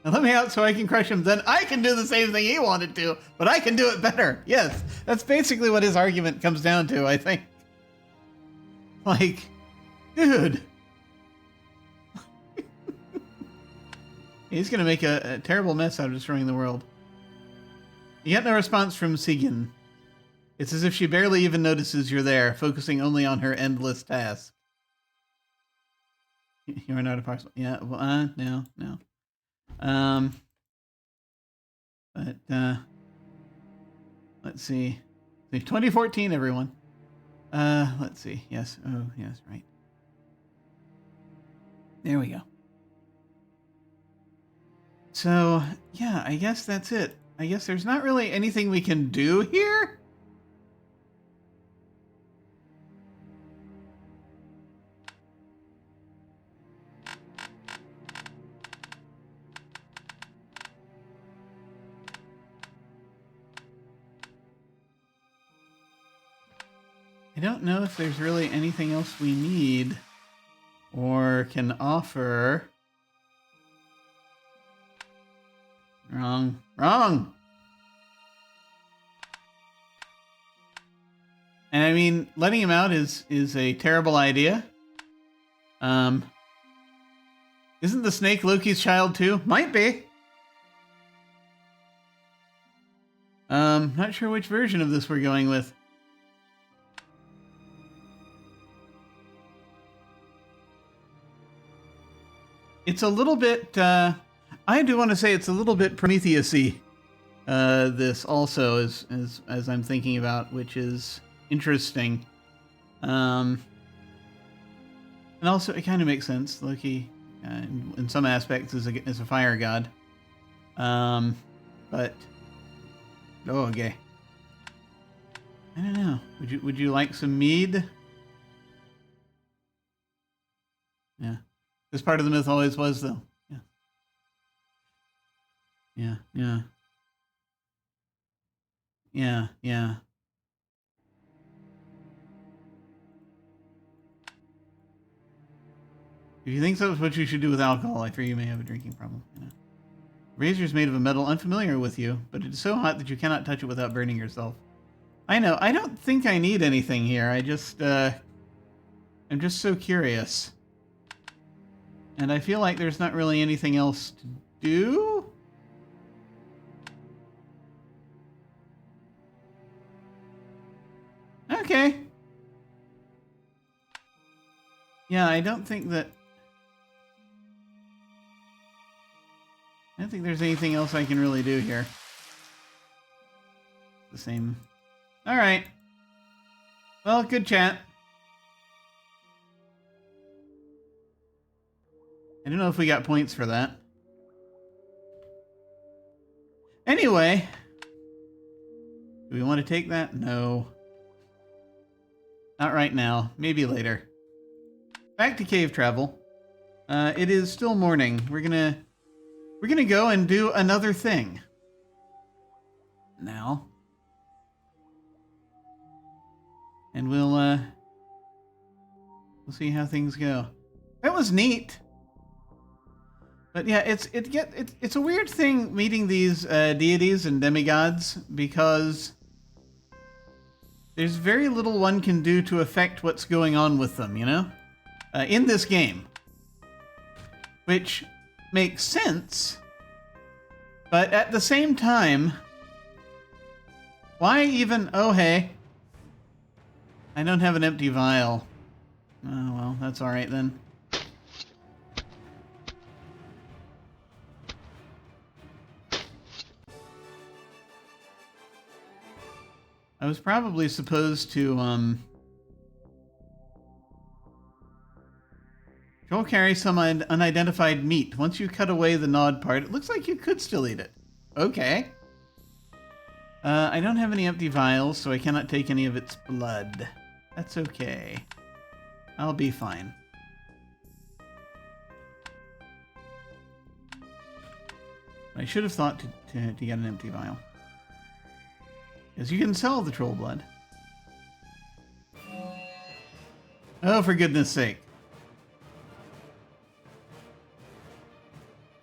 Now let me out so I can crush him. Then I can do the same thing he wanted to, but I can do it better. Yes, that's basically what his argument comes down to, I think. Like, dude. He's gonna make a terrible mess out of destroying the world. You get no response from Sigyn. It's as if she barely even notices you're there, focusing only on her endless task. You are not a parcel. Yeah, well, no. But, let's see. 2014, everyone. Let's see. Yes. Oh, yes, right. There we go. So, yeah, I guess that's it. I guess there's not really anything we can do here. I don't know if there's really anything else we need or can offer. Wrong. And I mean, letting him out is a terrible idea. Isn't the snake Loki's child too? Might be. Not sure which version of this we're going with. It's a little bit, I do want to say it's a little bit Prometheus-y, this also, as I'm thinking about, which is interesting. And also, it kind of makes sense. Loki, in some aspects, is a fire god. But, oh, okay. I don't know. Would you like some mead? Yeah. This part of the myth always was, though. Yeah. If you think that's what you should do with alcohol, I fear you may have a drinking problem. Yeah. Razor is made of a metal unfamiliar with you, but it is so hot that you cannot touch it without burning yourself. I know. I don't think I need anything here. I'm just so curious. And I feel like there's not really anything else to do. Okay. Yeah, I don't think there's anything else I can really do here. The same. All right. Well, good chat. I don't know if we got points for that. Anyway. Do we want to take that? No. Not right now. Maybe later. Back to cave travel. It is still morning. We're gonna go and do another thing. Now. And we'll see how things go. That was neat. But yeah, it's a weird thing meeting these deities and demigods because there's very little one can do to affect what's going on with them, you know? In this game. Which makes sense, but at the same time, why even... Oh, hey. I don't have an empty vial. Oh, well, that's alright then. I was probably supposed to, Joel carries some unidentified meat. Once you cut away the gnawed part, it looks like you could still eat it. Okay. I don't have any empty vials, so I cannot take any of its blood. That's okay. I'll be fine. I should have thought to get an empty vial. Because you can sell the troll blood. Oh, for goodness sake.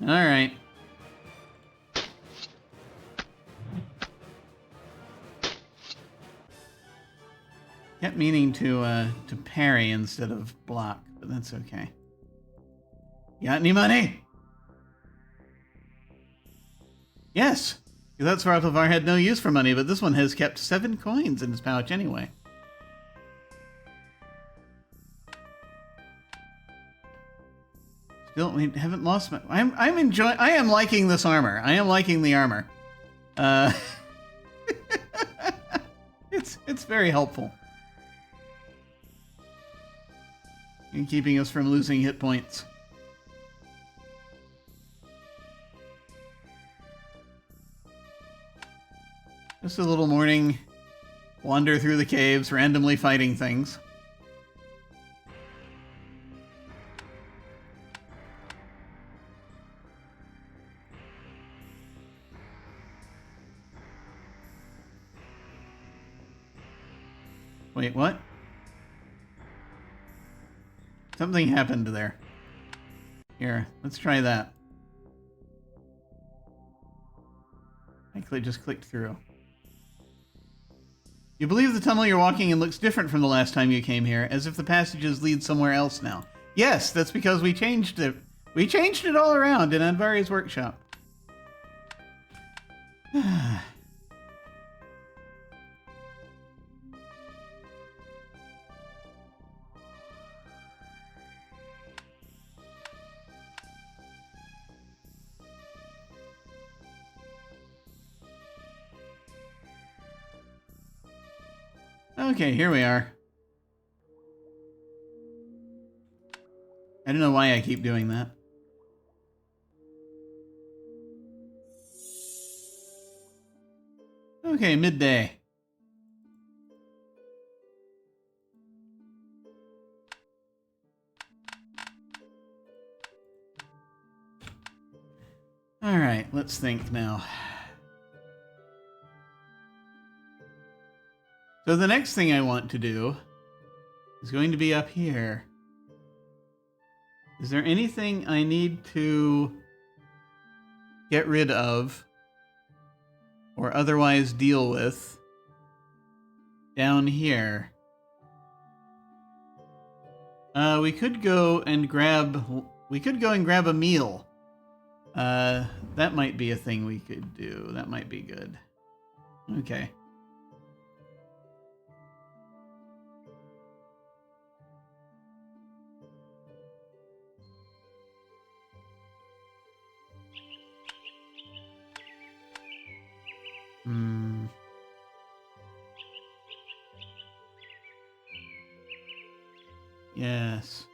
Alright. Kept meaning to parry instead of block, but that's okay. You got any money? Yes! That Svartalfheim had no use for money, but this one has kept 7 coins in his pouch anyway. Still, we haven't lost my... I am liking this armor. I am liking the armor. It's very helpful. In keeping us from losing hit points. Just a little morning wander through the caves, randomly fighting things. Wait, what? Something happened there. Here, let's try that. I just clicked through. You believe the tunnel you're walking in looks different from the last time you came here, as if the passages lead somewhere else now. Yes, that's because we changed it. We changed it all around in Andvari's workshop. Okay, here we are. I don't know why I keep doing that. Okay, midday. All right, let's think now. So the next thing I want to do is going to be up here. Is there anything I need to get rid of or otherwise deal with down here? We could go and grab a meal. That might be a thing we could do. That might be good. Okay. Yes.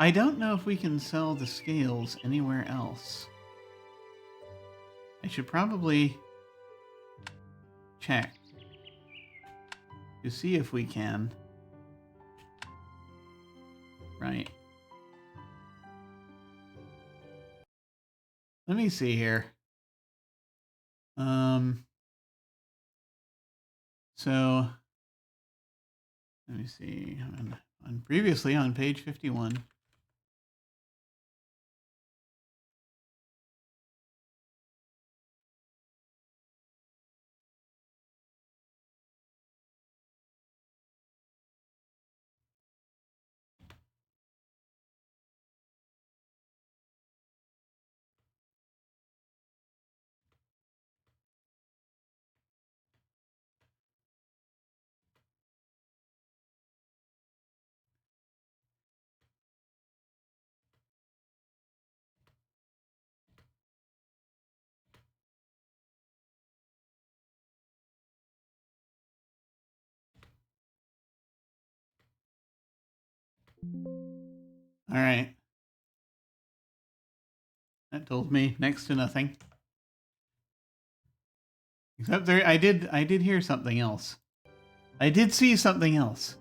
I don't know if we can sell the scales anywhere else. I should probably check to see if we can. Right. Let me see here. So let me see. On previously on page 51. All right. That told me next to nothing. Except there, I did hear something else. I did see something else.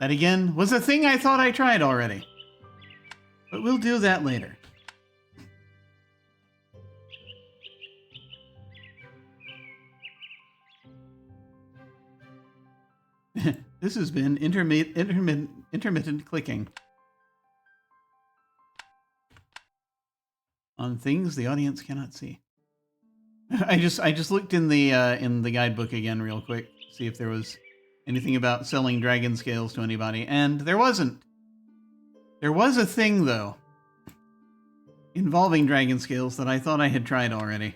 That again was a thing I thought I tried already. But we'll do that later. This has been intermittent clicking on things the audience cannot see. I just looked in the guidebook again real quick, see if there was anything about selling dragon scales to anybody, and there wasn't. There was a thing though involving dragon scales that I thought I had tried already.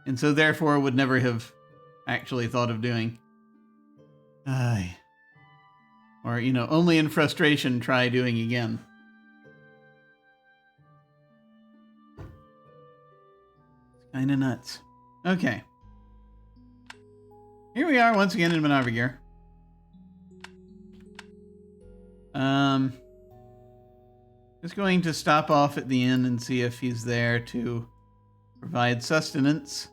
And so therefore would never have actually thought of doing. Or, you know, only in frustration try doing again. It's kind of nuts. Okay. Here we are once again in Ísvegr. Just going to stop off at the inn and see if he's there to provide sustenance.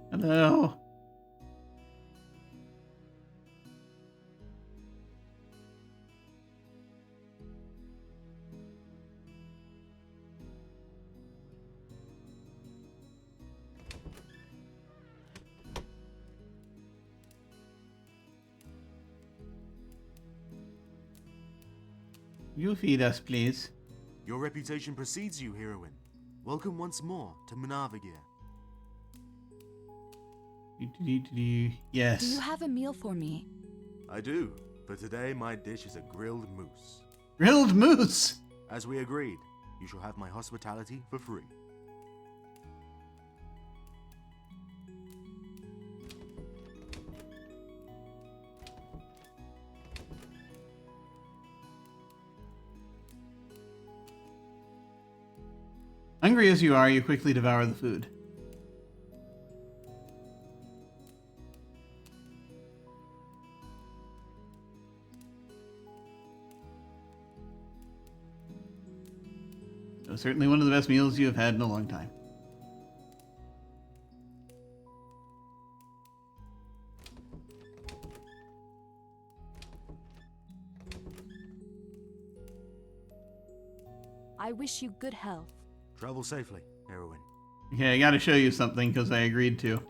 Hello. You feed us, please. Your reputation precedes you, Heroine. Welcome once more to Ísvegr. Yes. Do you have a meal for me? I do, but today my dish is a grilled moose. Grilled moose! As we agreed, you shall have my hospitality for free. Hungry as you are, you quickly devour the food. It was certainly one of the best meals you have had in a long time. I wish you good health. Travel safely, Heroine. Okay, I gotta show you something because I agreed to.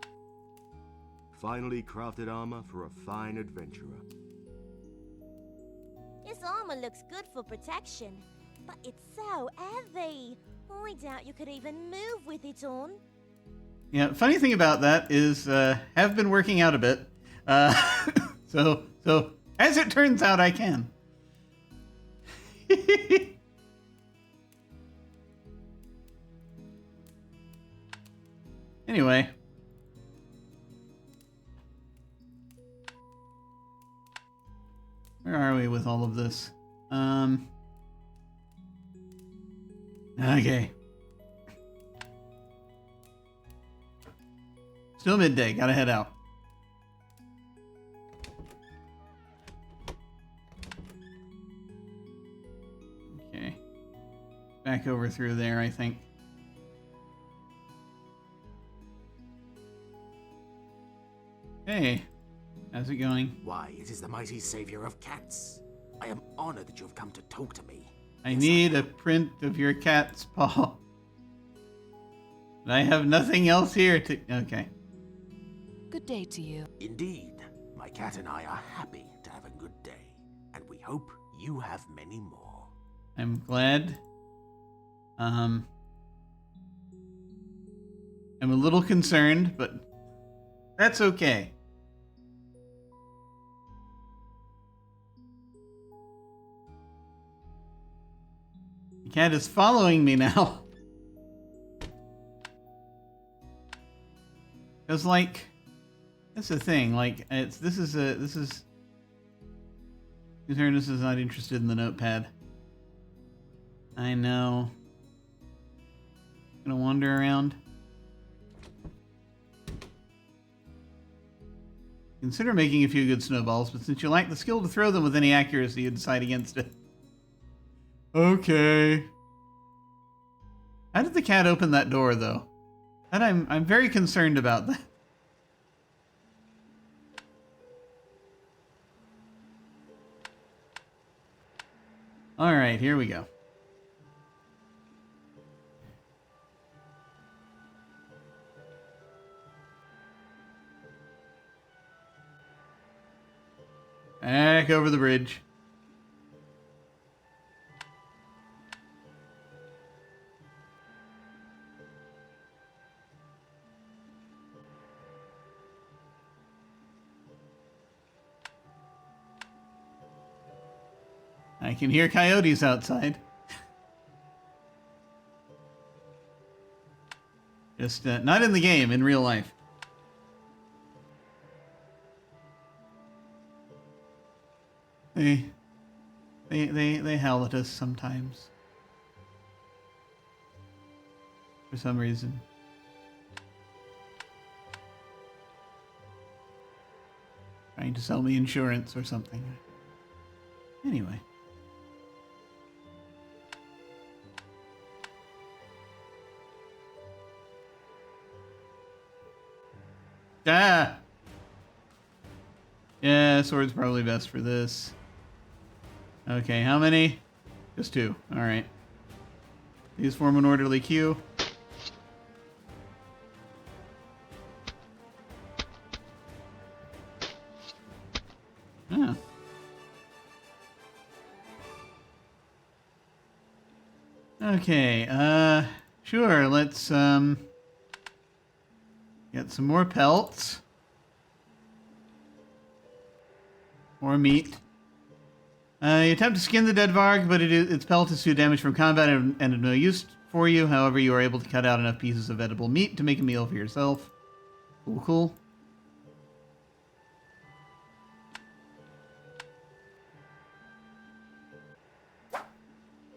Finely crafted armor for a fine adventurer. This armor looks good for protection, but it's so heavy. I doubt you could even move with it on. Yeah, funny thing about that is, have been working out a bit. So as it turns out, I can. Anyway. Where are we with all of this? Okay. Still midday, gotta head out. Okay. Back over through there, I think. Hey, how's it going? Why, it is the mighty savior of cats. I am honored that you have come to talk to me. I need a print of your cat's paw. But I have nothing else here to... Okay. Good day to you. Indeed, my cat and I are happy to have a good day, and we hope you have many more. I'm glad. I'm a little concerned, but that's okay. The cat is following me now. Cause like, that's the thing. Like, this is. This is not interested in the notepad. I know. Gonna wander around. Consider making a few good snowballs, but since you lack the skill to throw them with any accuracy, you decide against it. Okay. How did the cat open that door, though? That I'm very concerned about that. All right, here we go. Back over the bridge. I can hear coyotes outside. Just not in the game, in real life. They howl at us sometimes. For some reason. Trying to sell me insurance or something. Anyway. Ah! Yeah, sword's probably best for this. Okay, how many? Just 2. Alright. These form an orderly queue. Ah. Okay, sure, let's, get some more pelts. More meat. You attempt to skin the dead Varg, but its pelt is too damaged from combat and of no use for you. However, you are able to cut out enough pieces of edible meat to make a meal for yourself. Cool, cool.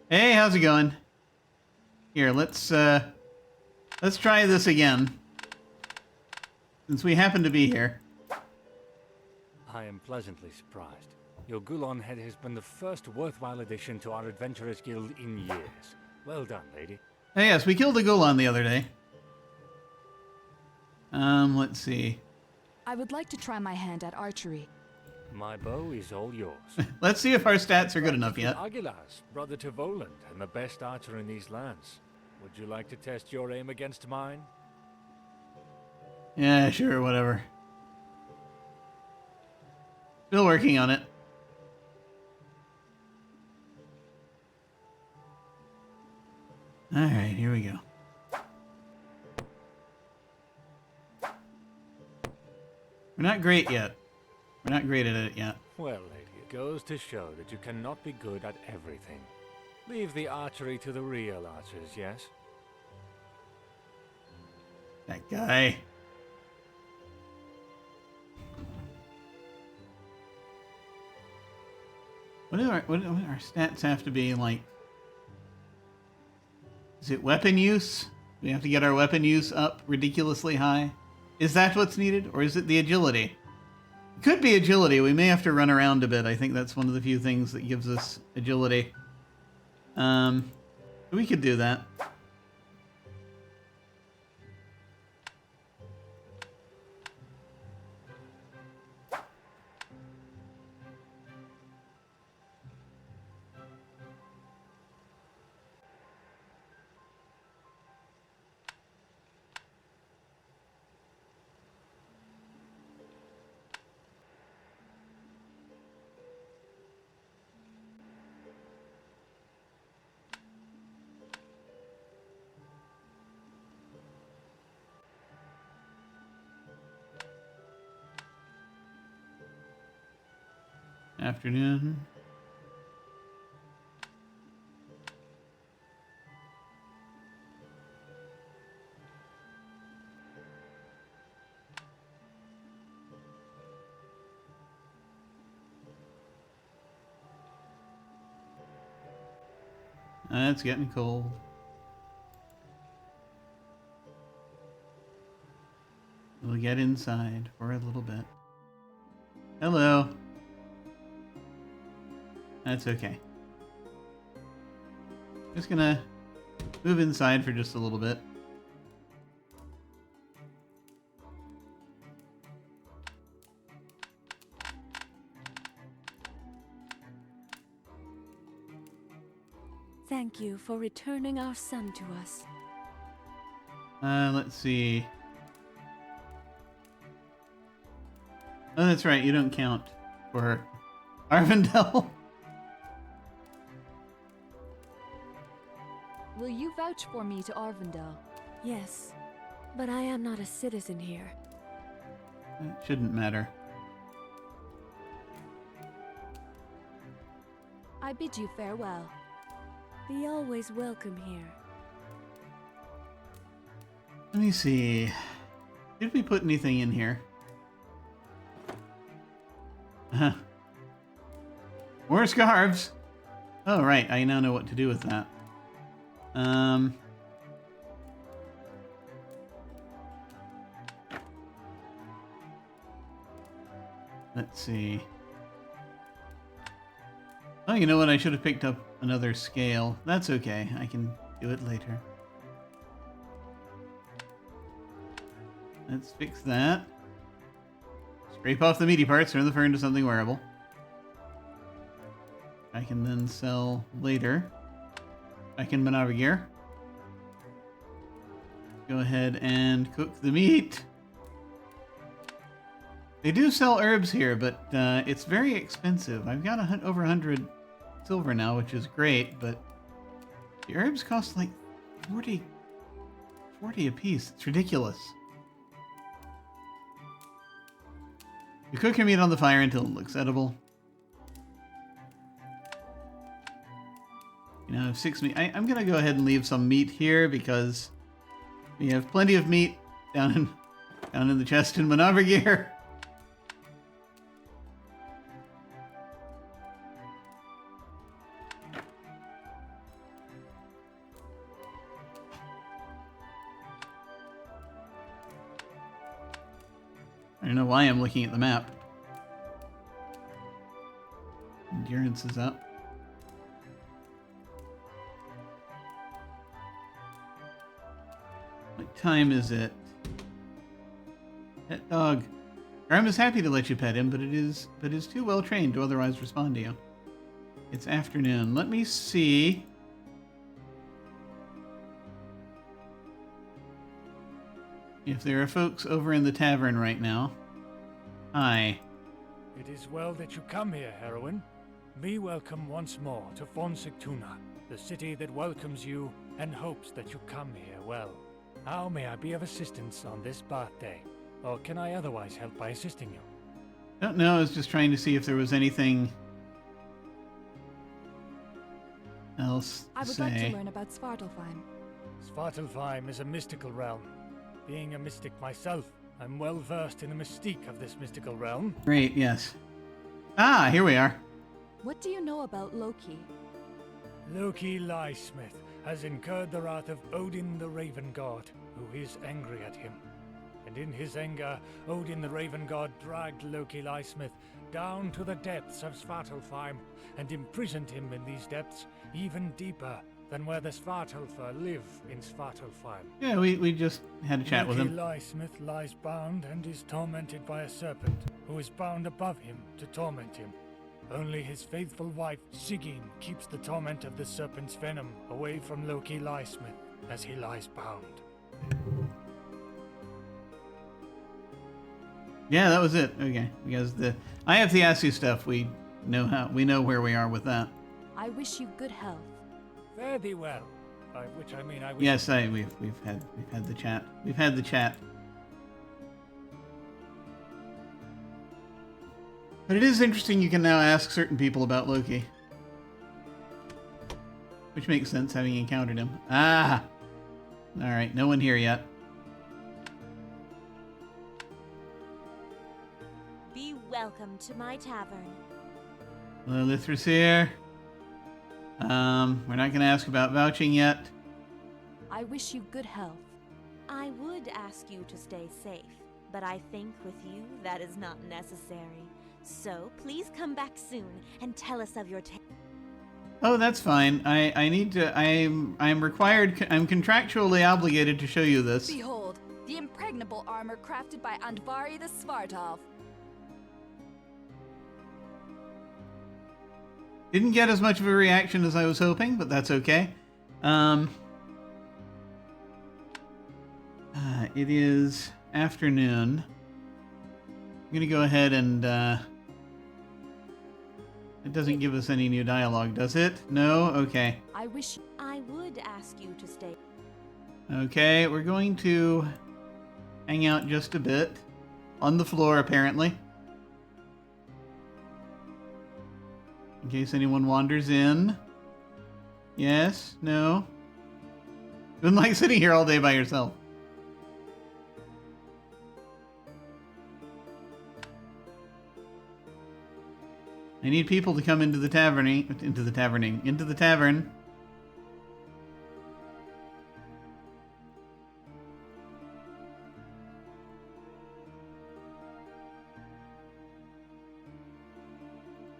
Hey, how's it going? Here, let's try this again. Since we happen to be here. I am pleasantly surprised. Your Gulon head has been the first worthwhile addition to our Adventurers Guild in years. Well done, lady. Hey, yes, we killed a Gulon the other day. Let's see. I would like to try my hand at archery. My bow is all yours. Let's see if our stats are good enough yet. Aguilas, brother to Voland, and the best archer in these lands. Would you like to test your aim against mine? Yeah, sure, whatever. Still working on it. Alright, here we go. We're not great yet. We're not great at it yet. Well, lady, it goes to show that you cannot be good at everything. Leave the archery to the real archers, yes? That guy. What do our stats have to be like? Is it weapon use? We have to get our weapon use up ridiculously high? Is that what's needed? Or is it the agility? It could be agility. We may have to run around a bit. I think that's one of the few things that gives us agility. We could do that. Afternoon. It's getting cold. We'll get inside for a little bit. Hello. That's okay. Just gonna move inside for just a little bit. Thank you for returning our son to us. Let's see. Oh, that's right. You don't count for Arvindel. Will you vouch for me to Arvindel? Yes, but I am not a citizen here. It shouldn't matter. I bid you farewell. Be always welcome here. Let me see. Did we put anything in here? More scarves. Oh, right. I now know what to do with that. Let's see. Oh, you know what? I should have picked up another scale. That's okay. I can do it later. Let's fix that. Scrape off the meaty parts, turn the fur into something wearable. I can then sell later. Back in Ísvegr. Go ahead and cook the meat. They do sell herbs here, but it's very expensive. I've got over 100 silver now, which is great, but the herbs cost like 40 a piece. It's ridiculous. You cook your meat on the fire until it looks edible. You now have 6 meat. I'm gonna go ahead and leave some meat here because we have plenty of meat down in the chest in Ísvegr. I don't know why I'm looking at the map. Endurance is up. What time is it? Pet dog. Graham is happy to let you pet him, but is too well trained to otherwise respond to you. It's afternoon. Let me see. If there are folks over in the tavern right now. Hi. It is well that you come here, Heroine. Be welcome once more to Fonsigtuna, the city that welcomes you and hopes that you come here well. How may I be of assistance on this birthday? Or can I otherwise help by assisting you? Don't know, I was just trying to see if there was anything else to I would say. like to learn about Svartalfheim. Svartalfheim is a mystical realm. Being a mystic myself, I'm well versed in the mystique of this mystical realm. Great, yes. Ah, here we are. What do you know about Loki? Loki Liesmith has incurred the wrath of Odin the Raven God, who is angry at him. And in his anger, Odin the Raven God dragged Loki Liesmith down to the depths of Svartalfheim and imprisoned him in these depths even deeper than where the Svartalfer live in Svartalfheim. Yeah, we just had a chat with him. Loki Liesmith lies bound and is tormented by a serpent, who is bound above him to torment him. Only his faithful wife, Sigyn, keeps the torment of the serpent's venom away from Loki Liesmith as he lies bound. Yeah, that was it. Okay, because I have the Asu stuff. We know where we are with that. I wish you good health. Fare thee well. By which I mean I wish. Yes, we've had the chat. We've had the chat. But it is interesting you can now ask certain people about Loki. Which makes sense, having encountered him. Ah! Alright, no one here yet. Be welcome to my tavern. Hello, Lithrus here. We're not going to ask about vouching yet. I wish you good health. I would ask you to stay safe, but I think with you that is not necessary. So please come back soon and tell us of your tale. Oh, that's fine. I need to. I'm required. I'm contractually obligated to show you this. Behold, the impregnable armor crafted by Andvari the Svartalf. Didn't get as much of a reaction as I was hoping, but that's okay. It is afternoon. I'm gonna go ahead and. It doesn't give us any new dialogue, does it? No? Okay. I would ask you to stay. Okay, we're going to hang out just a bit. On the floor, apparently. In case anyone wanders in. Yes? No? You wouldn't like sitting here all day by yourself. I need people to come into the tavern.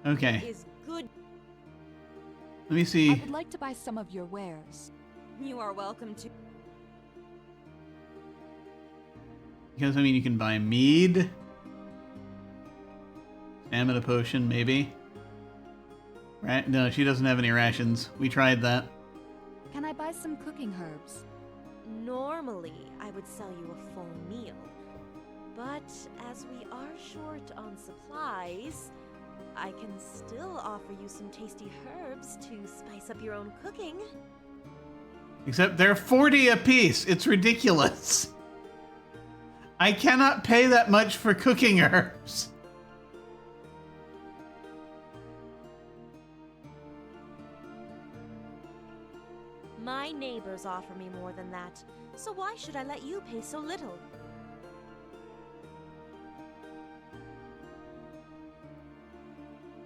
Okay. Is good. Let me see. I would like to buy some of your wares. You are welcome to. Because, I mean, you can buy mead. Stamina potion, maybe. Right? No, she doesn't have any rations. We tried that. Can I buy some cooking herbs? Normally, I would sell you a full meal. But as we are short on supplies, I can still offer you some tasty herbs to spice up your own cooking. Except they're 40 apiece. It's ridiculous. I cannot pay that much for cooking herbs. My neighbors offer me more than that, so why should I let you pay so little?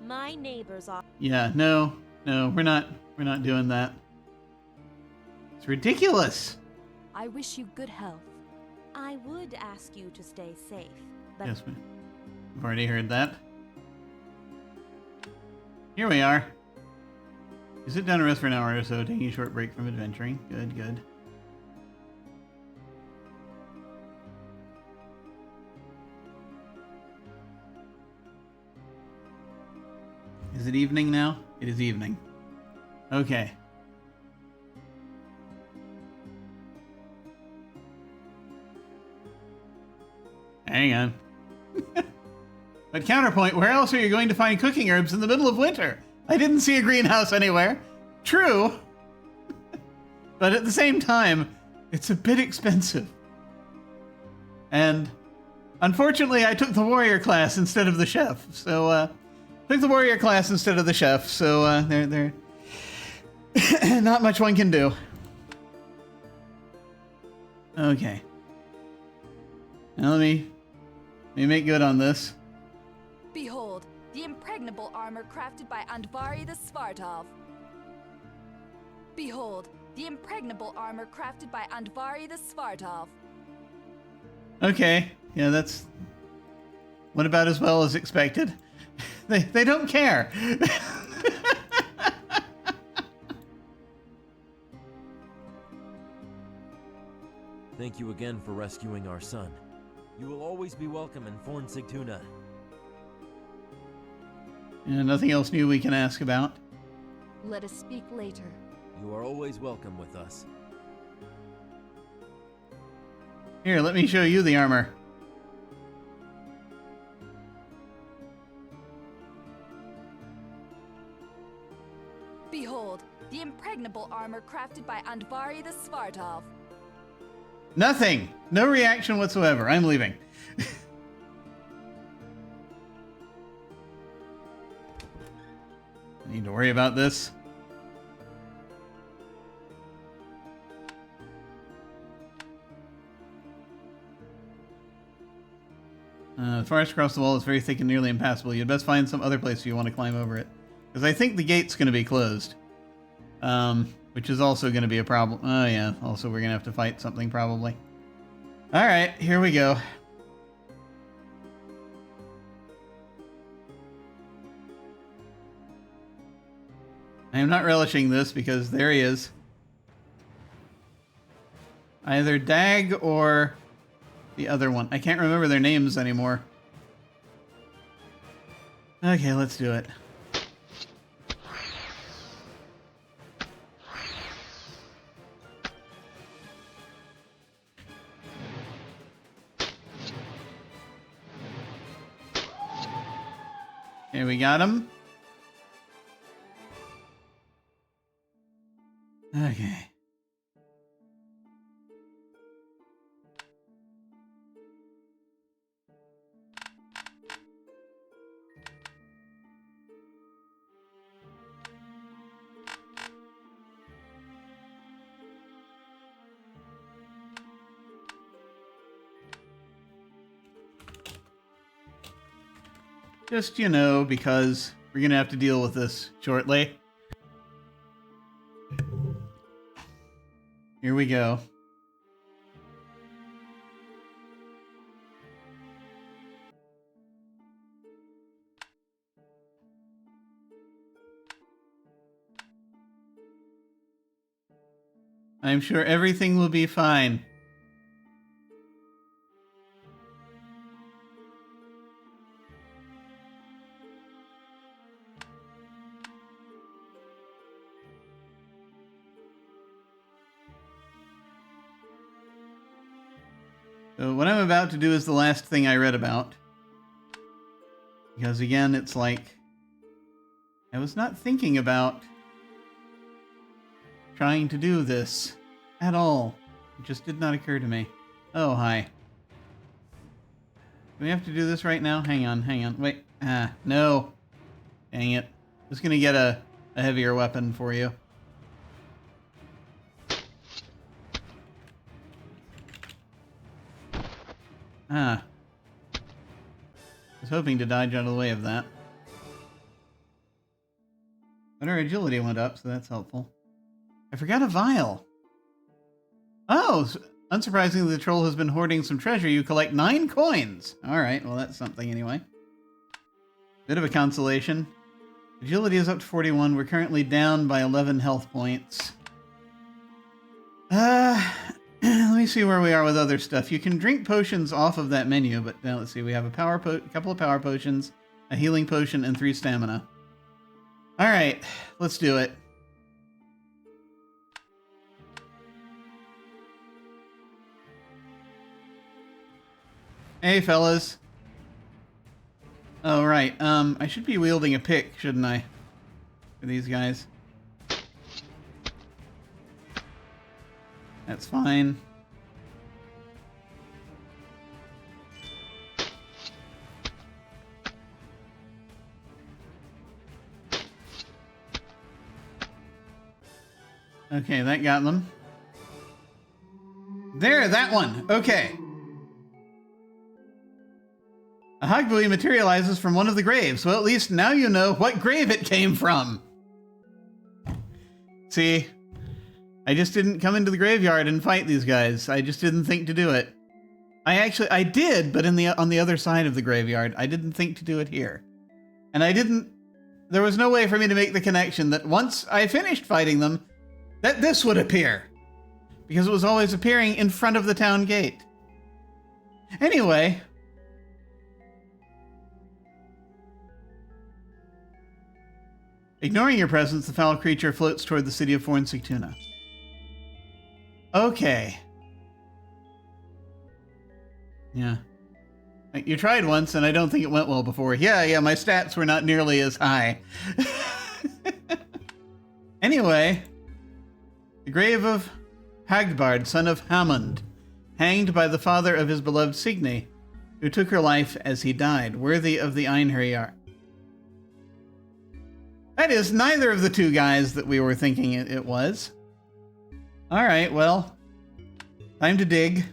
My neighbors offer. Yeah, no, we're not doing that. It's ridiculous. I wish you good health. I would ask you to stay safe, but Yes, we've already heard that. Here we are. You sit down and rest for an hour or so, taking a short break from adventuring. Good, good. Is it evening now? It is evening. Okay. Hang on. But counterpoint, where else are you going to find cooking herbs in the middle of winter? I didn't see a greenhouse anywhere. True. But at the same time, it's a bit expensive. And unfortunately, I took the warrior class instead of the chef. So, took the warrior class instead of the chef. So, there not much one can do. Okay. Now let me make good on this. Behold, the impregnable armor crafted by Andvari the Svartalf. Behold, the impregnable armor crafted by Andvari the Svartalf. Okay, yeah, that's went about as well as expected. They don't care. Thank you again for rescuing our son. You will always be welcome in Forn Sigtuna. Yeah, nothing else new we can ask about. Let us speak later. You are always welcome with us. Here, let me show you the armor. Behold, the impregnable armor crafted by Andvari the Svartalf. Nothing. No reaction whatsoever. I'm leaving. Need to worry about this. The forest across the wall is very thick and nearly impassable. You'd best find some other place if you want to climb over it. Because I think the gate's going to be closed. Which is also going to be a problem. Oh yeah, also we're going to have to fight something probably. Alright, here we go. I am not relishing this because there he is. Either Dag or the other one. I can't remember their names anymore. Okay, let's do it. Okay, we got him. Okay. Just, you know, because we're going to have to deal with this shortly. Here we go. I'm sure everything will be fine. So what I'm about to do is the last thing I read about. Because again, it's like, I was not thinking about trying to do this at all. It just did not occur to me. Oh, hi. Do we have to do this right now? Hang on, wait. No. Dang it. Just gonna get a heavier weapon for you. I was hoping to dodge out of the way of that. But our agility went up, so that's helpful. I forgot a vial. Oh, unsurprisingly, the troll has been hoarding some treasure. You collect 9 coins. All right, well, that's something anyway. Bit of a consolation. Agility is up to 41. We're currently down by 11 health points. Let me see where we are with other stuff. You can drink potions off of that menu, but now let's see. We have a couple of power potions, a healing potion, and 3 stamina. All right, let's do it. Hey, fellas. Oh, right. I should be wielding a pick, shouldn't I? For these guys. That's fine. Okay, that got them. There, that one. Okay. A Hagbui materializes from one of the graves. Well, at least now you know what grave it came from. See, I just didn't come into the graveyard and fight these guys. I just didn't think to do it. I did, but on the other side of the graveyard. I didn't think to do it here. And there was no way for me to make the connection that once I finished fighting them, that this would appear. Because it was always appearing in front of the town gate. Anyway. Ignoring your presence, the foul creature floats toward the city of Fornsictuna. Okay. Yeah. You tried once, and I don't think it went well before. Yeah, my stats were not nearly as high. Anyway, the grave of Hagbard, son of Hamund, hanged by the father of his beloved Signy, who took her life as he died, worthy of the Einherjar. That is neither of the two guys that we were thinking it was. All right, well, time to dig.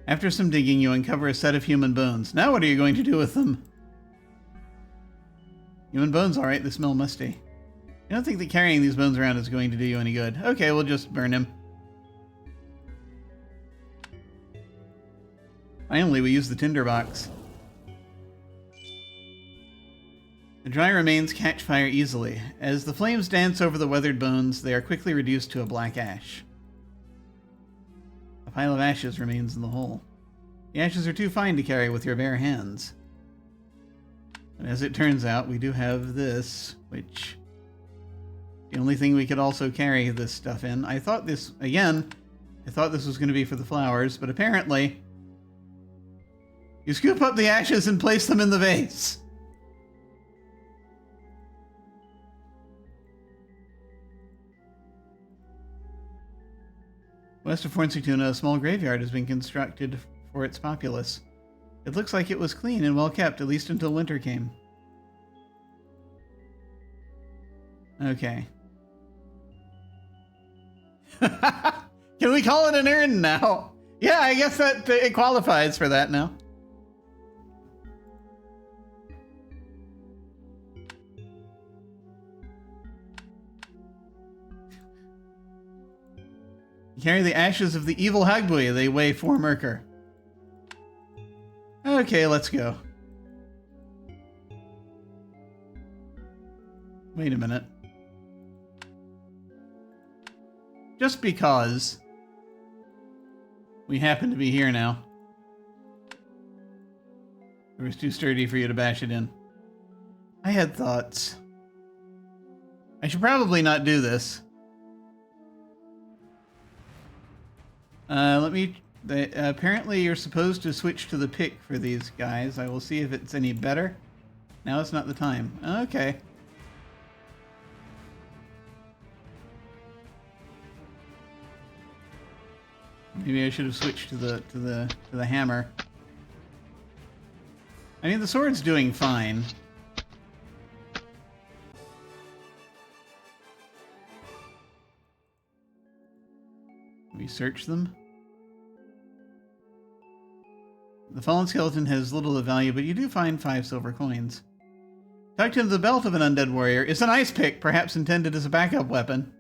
After some digging, you uncover a set of human bones. Now what are you going to do with them? Human bones, all right, they smell musty. I don't think that carrying these bones around is going to do you any good. Okay, we'll just burn him. Finally, we use the tinderbox. The dry remains catch fire easily. As the flames dance over the weathered bones, they are quickly reduced to a black ash. A pile of ashes remains in the hole. The ashes are too fine to carry with your bare hands. And as it turns out, we do have this, which... the only thing we could also carry this stuff in. I thought this, again, I thought this was going to be for the flowers, but apparently... you scoop up the ashes and place them in the vase. West of Fornsituna, a small graveyard has been constructed for its populace. It looks like it was clean and well kept, at least until winter came. Okay. Can we call it an urn now? Yeah, I guess that it qualifies for that now. Carry the ashes of the evil Hagbui. They weigh 4 merkur. Okay, let's go. Wait a minute. Just because we happen to be here now. It was too sturdy for you to bash it in. I had thoughts. I should probably not do this. Apparently you're supposed to switch to the pick for these guys. I will see if it's any better. Now it's not the time. Okay. Maybe I should have switched to the hammer. I mean, the sword's doing fine. We search them. The fallen skeleton has little of value, but you do find 5 silver coins. Tucked into the belt of an undead warrior is an ice pick, perhaps intended as a backup weapon.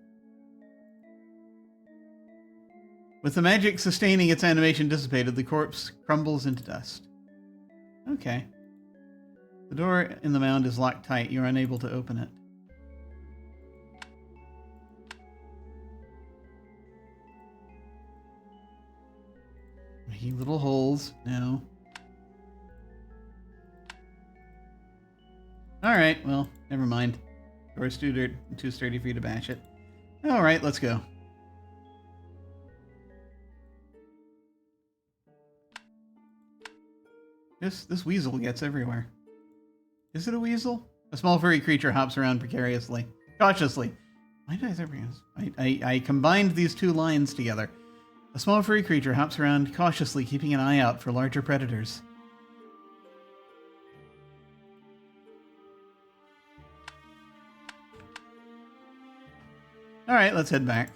With the magic sustaining its animation dissipated, the corpse crumbles into dust. Okay. The door in the mound is locked tight. You're unable to open it. Making little holes. No. Alright, well, never mind. Door's too sturdy for you to bash it. Alright, let's go. This weasel gets everywhere. Is it a weasel? A small furry creature hops around precariously. Cautiously. Why did I say I combined these two lines together. A small furry creature hops around cautiously, keeping an eye out for larger predators. Alright, let's head back.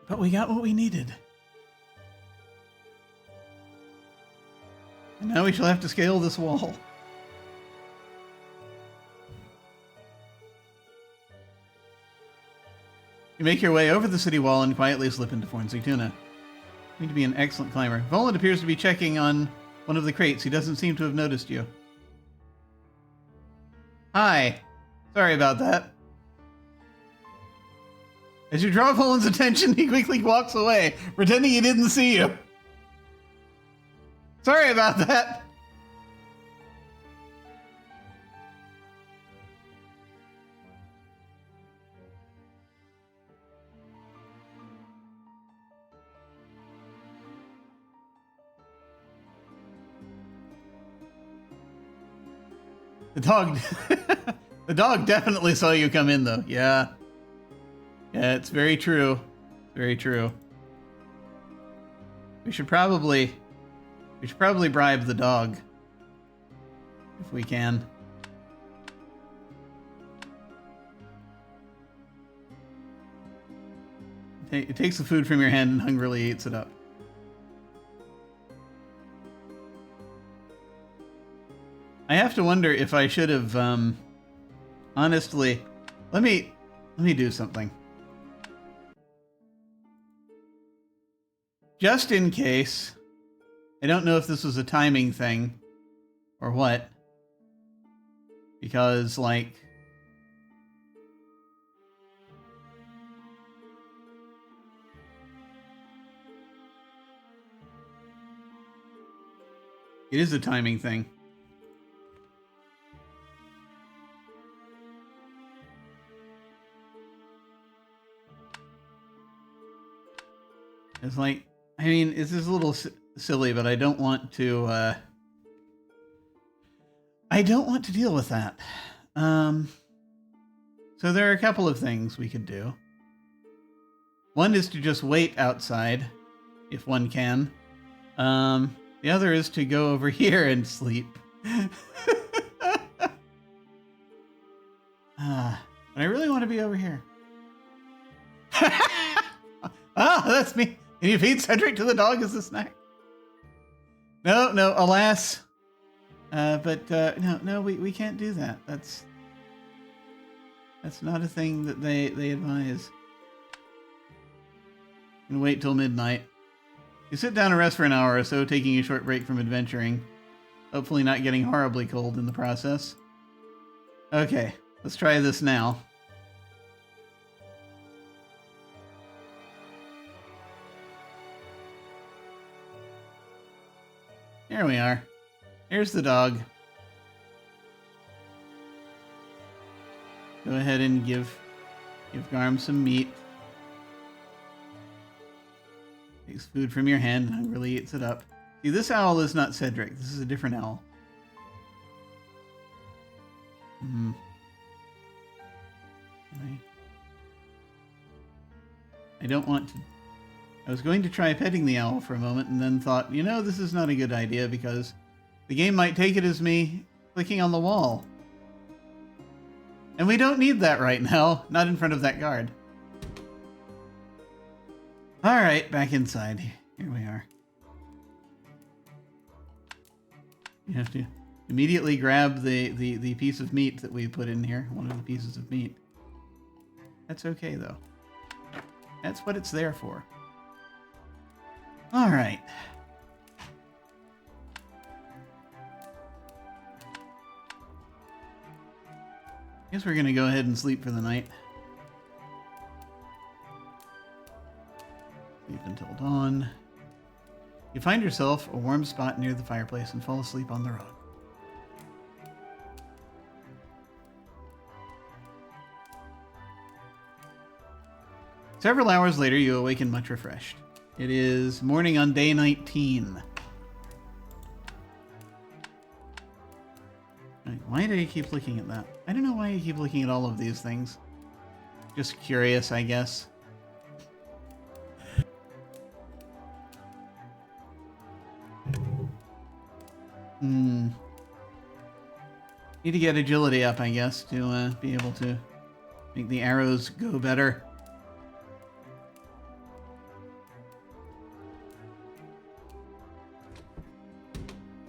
But we got what we needed. And now we shall have to scale this wall. You make your way over the city wall and quietly slip into Fornsituna. You need to be an excellent climber. Voland appears to be checking on one of the crates. He doesn't seem to have noticed you. Hi. Sorry about that. As you draw Voland's attention, he quickly walks away, pretending he didn't see you. Sorry about that. The dog definitely saw you come in, though. Yeah. Yeah, it's very true. Very true. We should probably bribe the dog. If we can. It takes the food from your hand and hungrily eats it up. I have to wonder if I should have, honestly, let me do something. Just in case, I don't know if this was a timing thing or what, because, like, it is a timing thing. It's like, I mean, this is a little silly, but I don't want to deal with that. So there are a couple of things we could do. One is to just wait outside, if one can. The other is to go over here and sleep. But I really want to be over here. Oh, that's me. Can you feed Cedric to the dog as a snack? No, alas. No, we can't do that. That's not a thing that they advise. And wait till midnight. You sit down and rest for an hour or so, taking a short break from adventuring. Hopefully not getting horribly cold in the process. Okay, let's try this now. There we are. Here's the dog. Go ahead and give Garm some meat. Takes food from your hand and hungrily eats it up. See, this owl is not Cedric. This is a different owl. I don't want to... I was going to try petting the owl for a moment and then thought, you know, this is not a good idea because the game might take it as me clicking on the wall. And we don't need that right now. Not in front of that guard. Alright, back inside. Here we are. You have to immediately grab the piece of meat that we put in here. One of the pieces of meat. That's okay, though. That's what it's there for. Alright. Guess we're gonna go ahead and sleep for the night. Sleep until dawn. You find yourself a warm spot near the fireplace and fall asleep on the rug. Several hours later, you awaken much refreshed. It is morning on day 19. Why do you keep looking at that? I don't know why you keep looking at all of these things. Just curious, I guess. Need to get agility up, I guess, to be able to make the arrows go better.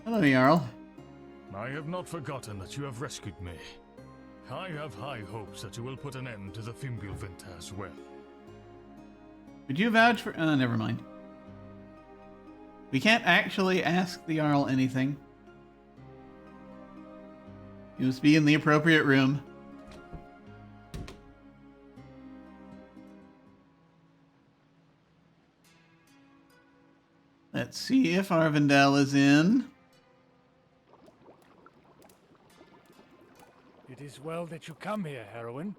Hello, Jarl. I have not forgotten that you have rescued me. I have high hopes that you will put an end to the Fimbulvinter as well. Would you vouch for... never mind. We can't actually ask the Jarl anything. You must be in the appropriate room. Let's see if Arvindel is in. It is well that you come here, Heroine.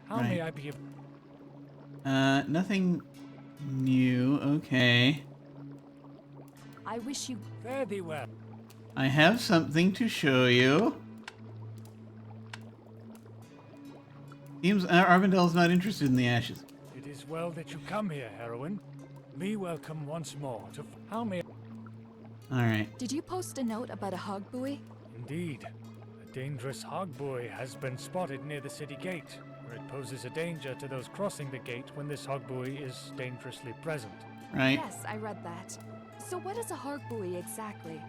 How may I be of... Nothing new. Okay. I wish you... Fare thee well. I have something to show you. Seems Arvindel's not interested in the ashes. It is well that you come here, Heroine. Be welcome once more to... How may... Alright. Did you post a note about a hog buoy? Indeed. A dangerous hog buoy has been spotted near the city gate. for it poses a danger to those crossing the gate when this hogbuoy is dangerously present. Right. Yes, I read that. So what is a hogbuoy exactly?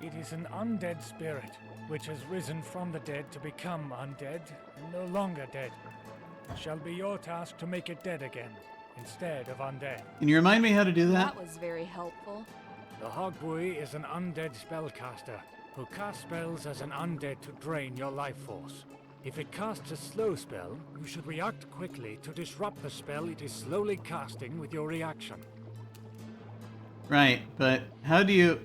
It is an undead spirit, which has risen from the dead to become undead, and no longer dead. It shall be your task to make it dead again, instead of undead. Can you remind me how to do that? That was very helpful. The hogbuoy is an undead spellcaster, who casts spells as an undead to drain your life force. If it casts a slow spell, you should react quickly to disrupt the spell it is slowly casting with your reaction. Right, but how do you...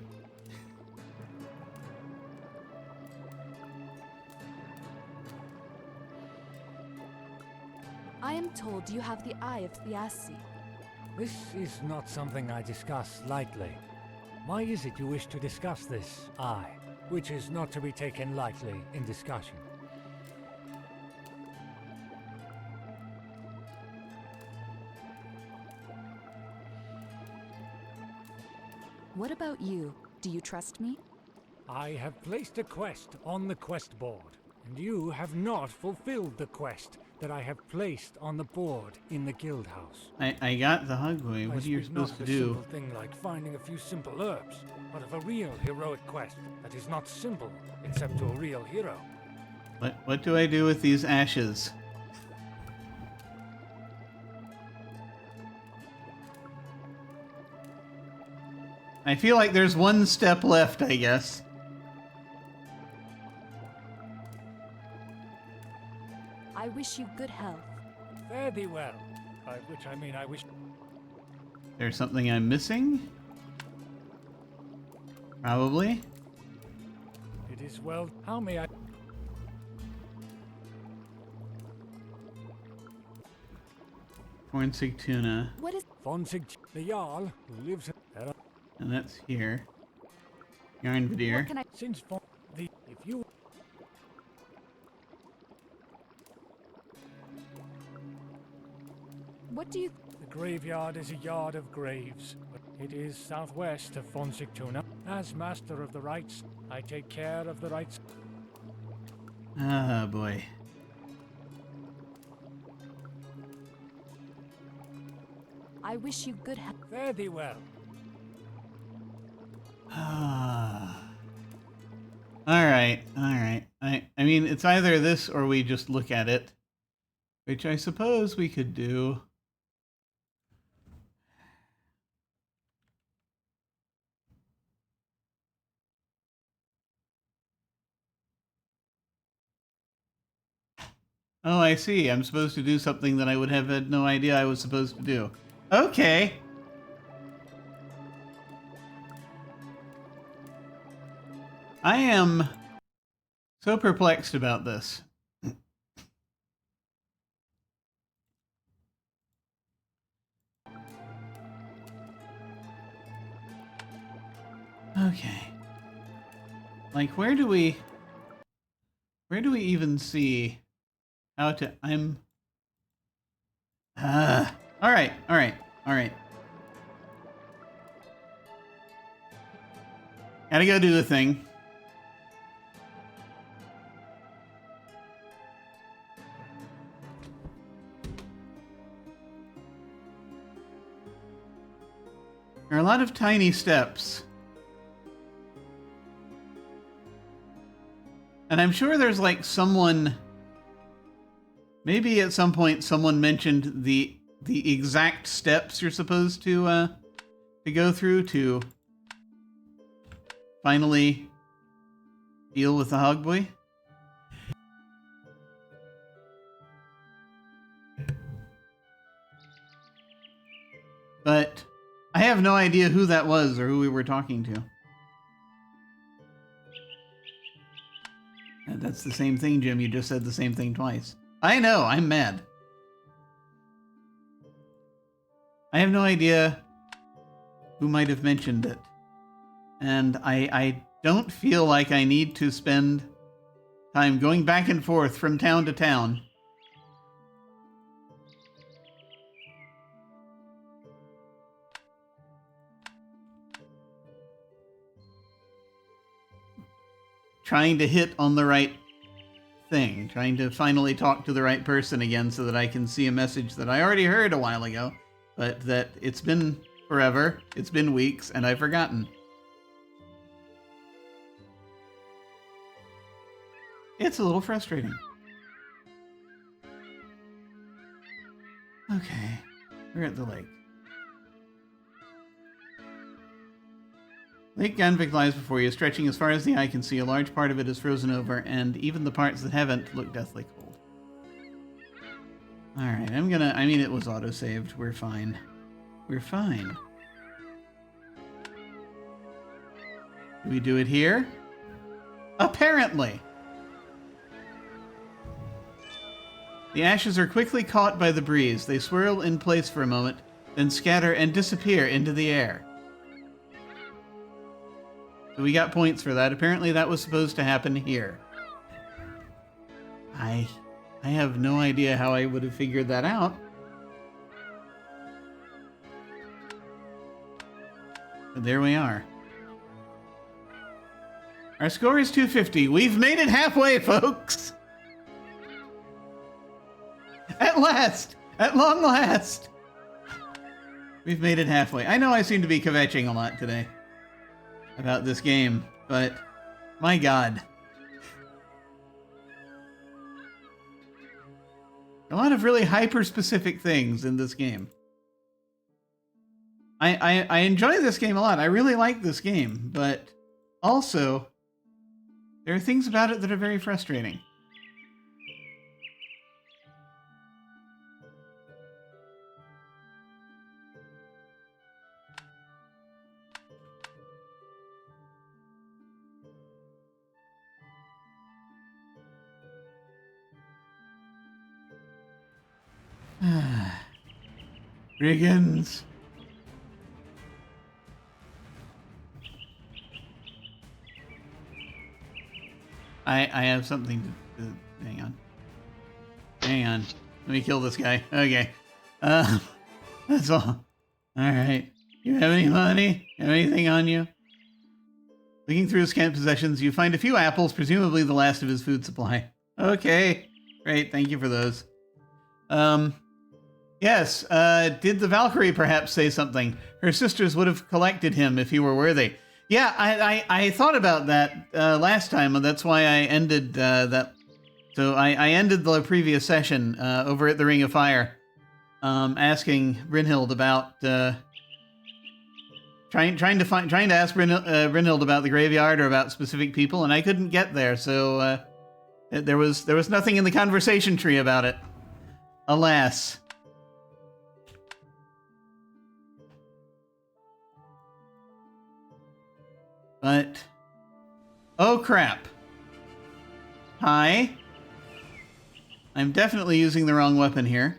I am told you have the Eye of Thiassi. This is not something I discuss lightly. Why is it you wish to discuss this eye, which is not to be taken lightly in discussion? What about you? Do you trust me? I have placed a quest on the quest board, and you have not fulfilled the quest that I have placed on the board in the guild house. I got the hogbuoy. What are you supposed to do? Not a simple thing like finding a few simple herbs, but of a real heroic quest that is not simple except to a real hero. What do I do with these ashes? I feel like there's one step left, I guess. I wish you good health. Fare thee well. By which I mean I wish... There's something I'm missing? Probably. It is well... How may I... Cornsig tuna. What is... Fonsig, the Jarl, who lives... And that's here. Yarn Vidir. What can I... Since the... If you... What do you... The graveyard is a yard of graves. It is southwest of Fonsigtuna. As master of the rites, I take care of the rites. Ah, boy. I wish you good health. Fare thee well. Alright. I mean, it's either this or we just look at it. Which I suppose we could do. Oh, I see. I'm supposed to do something that I would have had no idea I was supposed to do. Okay. I am so perplexed about this. Okay. Like, where do we even see how to... Alright. Gotta go do the thing. There are a lot of tiny steps. And I'm sure there's like someone... Maybe at some point someone mentioned the exact steps you're supposed to go through to finally deal with the hogboy. But I have no idea who that was or who we were talking to. And that's the same thing, Jim. You just said the same thing twice. I know, I'm mad. I have no idea who might have mentioned it. And I don't feel like I need to spend time going back and forth from town to town. Trying to hit on the right thing, trying to finally talk to the right person again so that I can see a message that I already heard a while ago, but that it's been forever, it's been weeks, and I've forgotten. It's a little frustrating. Okay, we're at the lake. Lake Ganvik lies before you, stretching as far as the eye can see. A large part of it is frozen over, and even the parts that haven't look deathly cold. Alright, I mean, it was auto-saved. We're fine. We're fine. Do we do it here? Apparently! The ashes are quickly caught by the breeze. They swirl in place for a moment, then scatter and disappear into the air. So we got points for that. Apparently that was supposed to happen here. I have no idea how I would have figured that out. But there we are. Our score is 250. We've made it halfway, folks! At last! At long last! We've made it halfway. I know I seem to be kvetching a lot today about this game, but my god. A lot of really hyper-specific things in this game. I enjoy this game a lot. I really like this game, but also there are things about it that are very frustrating. Brigands. I have something to hang on. Hang on. Let me kill this guy. Okay. That's all. Alright. You have any money? Have anything on you? Looking through his camp possessions, you find a few apples, presumably the last of his food supply. Okay. Great, thank you for those. Yes, did the Valkyrie perhaps say something? Her sisters would have collected him if he were worthy. Yeah, I thought about that last time, and that's why I ended that. So I ended the previous session over at the Ring of Fire, asking Brynhild about trying to ask Brynhild about the graveyard or about specific people, and I couldn't get there. So there was nothing in the conversation tree about it. Alas. But, oh crap. Hi. I'm definitely using the wrong weapon here.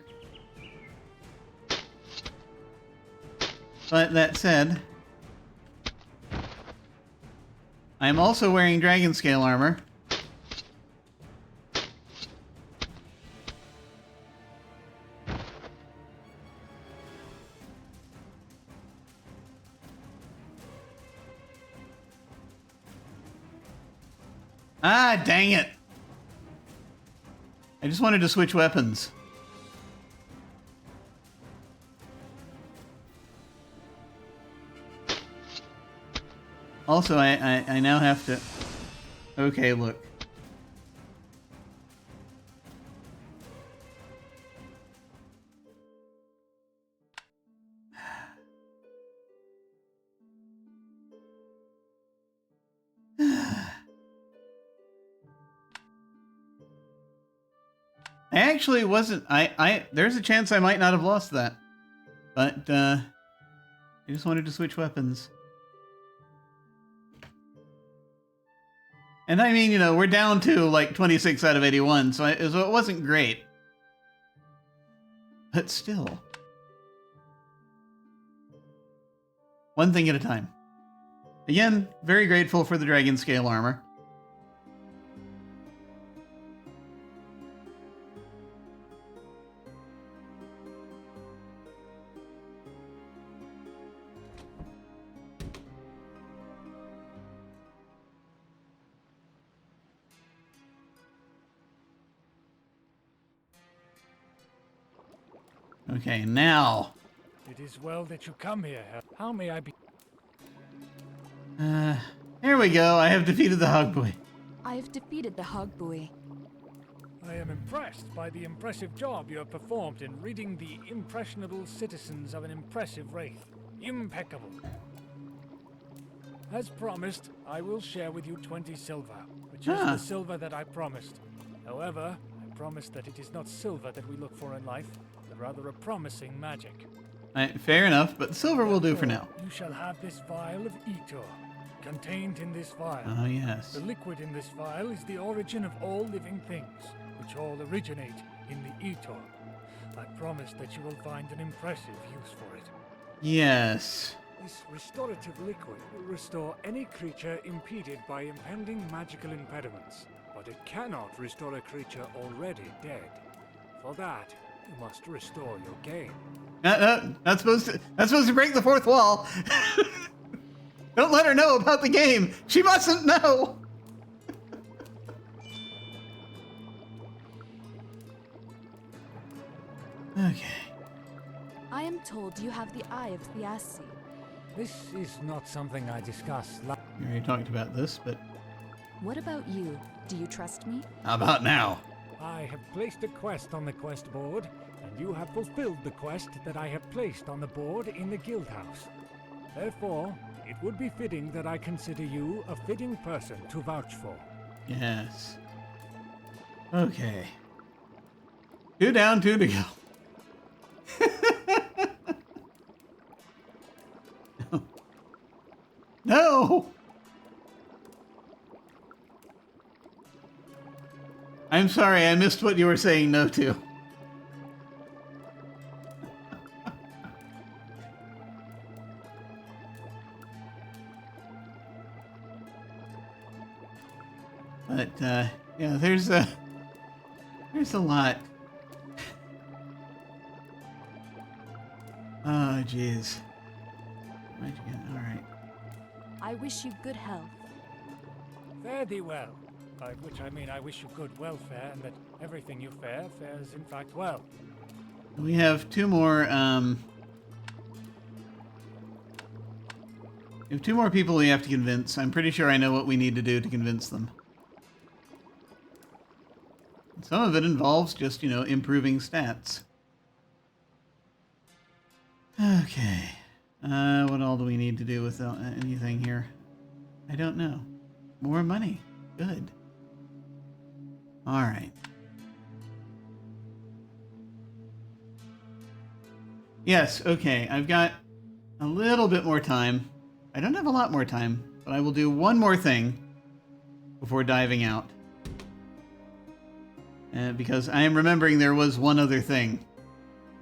But that said, I'm also wearing dragon scale armor. Ah, dang it. I just wanted to switch weapons. Also, I now have to... Okay, look. I actually wasn't... There's a chance I might not have lost that. But, I just wanted to switch weapons. And I mean, you know, we're down to like 26 out of 81, so it wasn't great. But still. One thing at a time. Again, very grateful for the dragon scale armor. Okay, now. It is well that you come here. How may I be? Here we go. I have defeated the Hogboy. I have defeated the Hogboy. I am impressed by the impressive job you have performed in ridding the impressionable citizens of an impressive wraith. Impeccable. As promised, I will share with you 20 silver, which is the silver that I promised. However, I promise that it is not silver that we look for in life, but rather a promising magic. Fair enough, but silver will do for now. You shall have this vial of Etor. Contained in this vial. Oh, yes. The liquid in this vial is the origin of all living things, which all originate in the Etor. I promise that you will find an impressive use for it. Yes. This restorative liquid will restore any creature impeded by impending magical impediments, but it cannot restore a creature already dead. For that, you must restore your game. No, not supposed to break the fourth wall. Don't let her know about the game. She mustn't know. Okay. I am told you have the Eye of Thiassi. This is not something I discussed. We already talked about this, but... What about you? Do you trust me? How about now? I have placed a quest on the quest board, and you have fulfilled the quest that I have placed on the board in the guild house. Therefore, it would be fitting that I consider you a fitting person to vouch for. Yes. Okay. 2 down, 2 to go. No! I'm sorry, I missed what you were saying no to. But, yeah, there's a lot. Oh, jeez. Alright. I wish you good health. Fare thee well. By which I mean I wish you good welfare, and that everything you fare fares in fact well. We have 2 more, we have 2 more people we have to convince. I'm pretty sure I know what we need to do to convince them. Some of it involves just, improving stats. Okay. What all do we need to do with anything here? I don't know. More money. Good. All right. Yes, okay. I've got a little bit more time. I don't have a lot more time, but I will do one more thing before diving out. Because I am remembering there was one other thing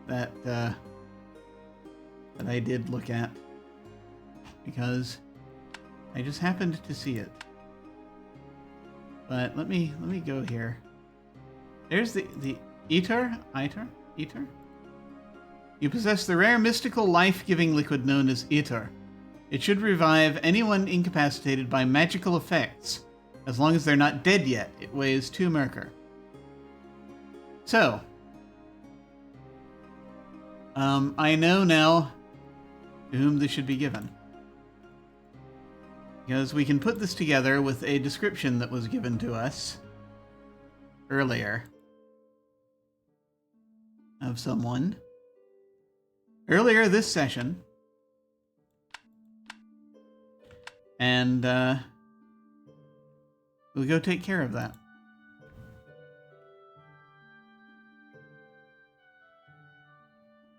that I did look at, because I just happened to see it. But let me go here. There's the Etor. You possess the rare mystical life-giving liquid known as Etor. It should revive anyone incapacitated by magical effects, as long as they're not dead yet. It weighs 2 merkur. So, I know now to whom this should be given. Because we can put this together with a description that was given to us earlier of someone. Earlier this session. And we'll go take care of that.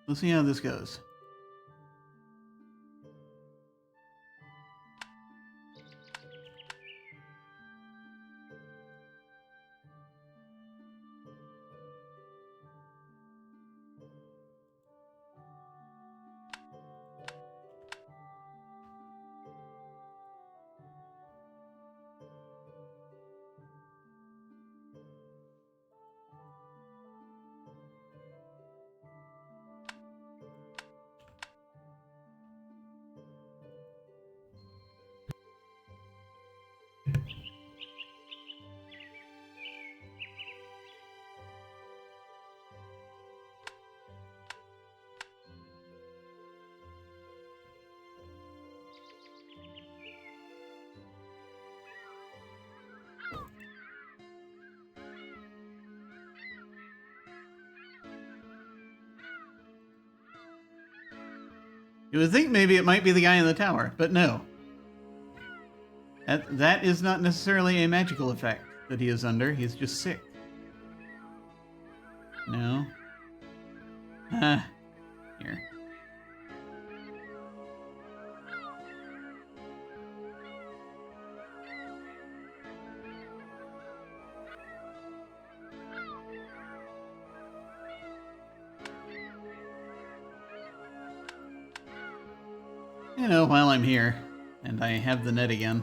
We'll see how this goes. You would think maybe it might be the guy in the tower, but no. That is not necessarily a magical effect that he is under. He's just sick. No. Here. You know, while I'm here, and I have the net again.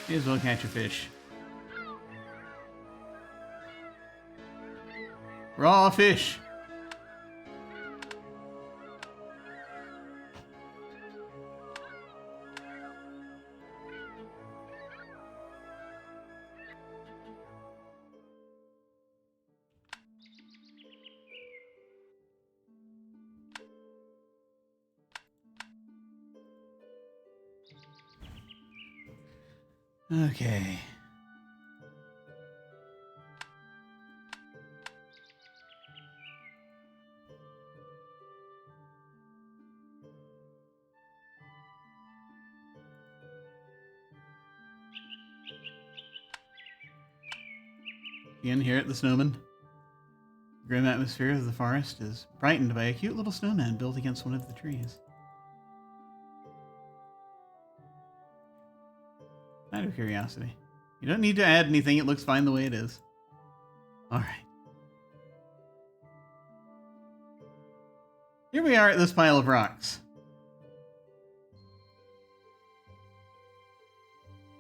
May as well catch a fish. Raw fish! Okay. Again, here at the Snowman. The grim atmosphere of the forest is brightened by a cute little snowman built against one of the trees. Out of curiosity. You don't need to add anything, it looks fine the way it is. Alright. Here we are at this pile of rocks.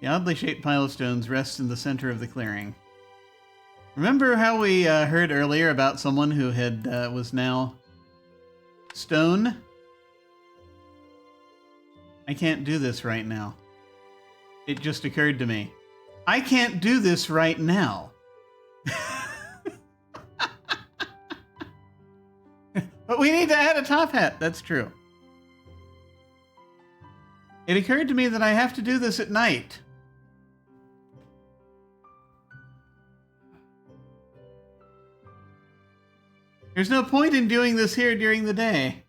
The oddly shaped pile of stones rests in the center of the clearing. Remember how we heard earlier about someone who had was now stone? I can't do this right now. It just occurred to me. I can't do this right now. But we need to add a top hat. That's true. It occurred to me that I have to do this at night. There's no point in doing this here during the day.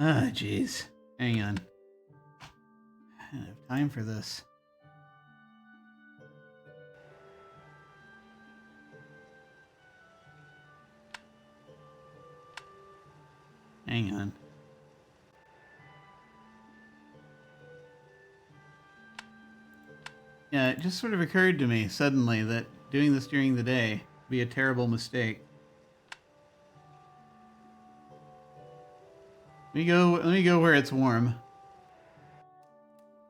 Ah, jeez. Hang on. I don't have time for this. Hang on. Yeah, it just sort of occurred to me suddenly that doing this during the day would be a terrible mistake. Let me go where it's warm.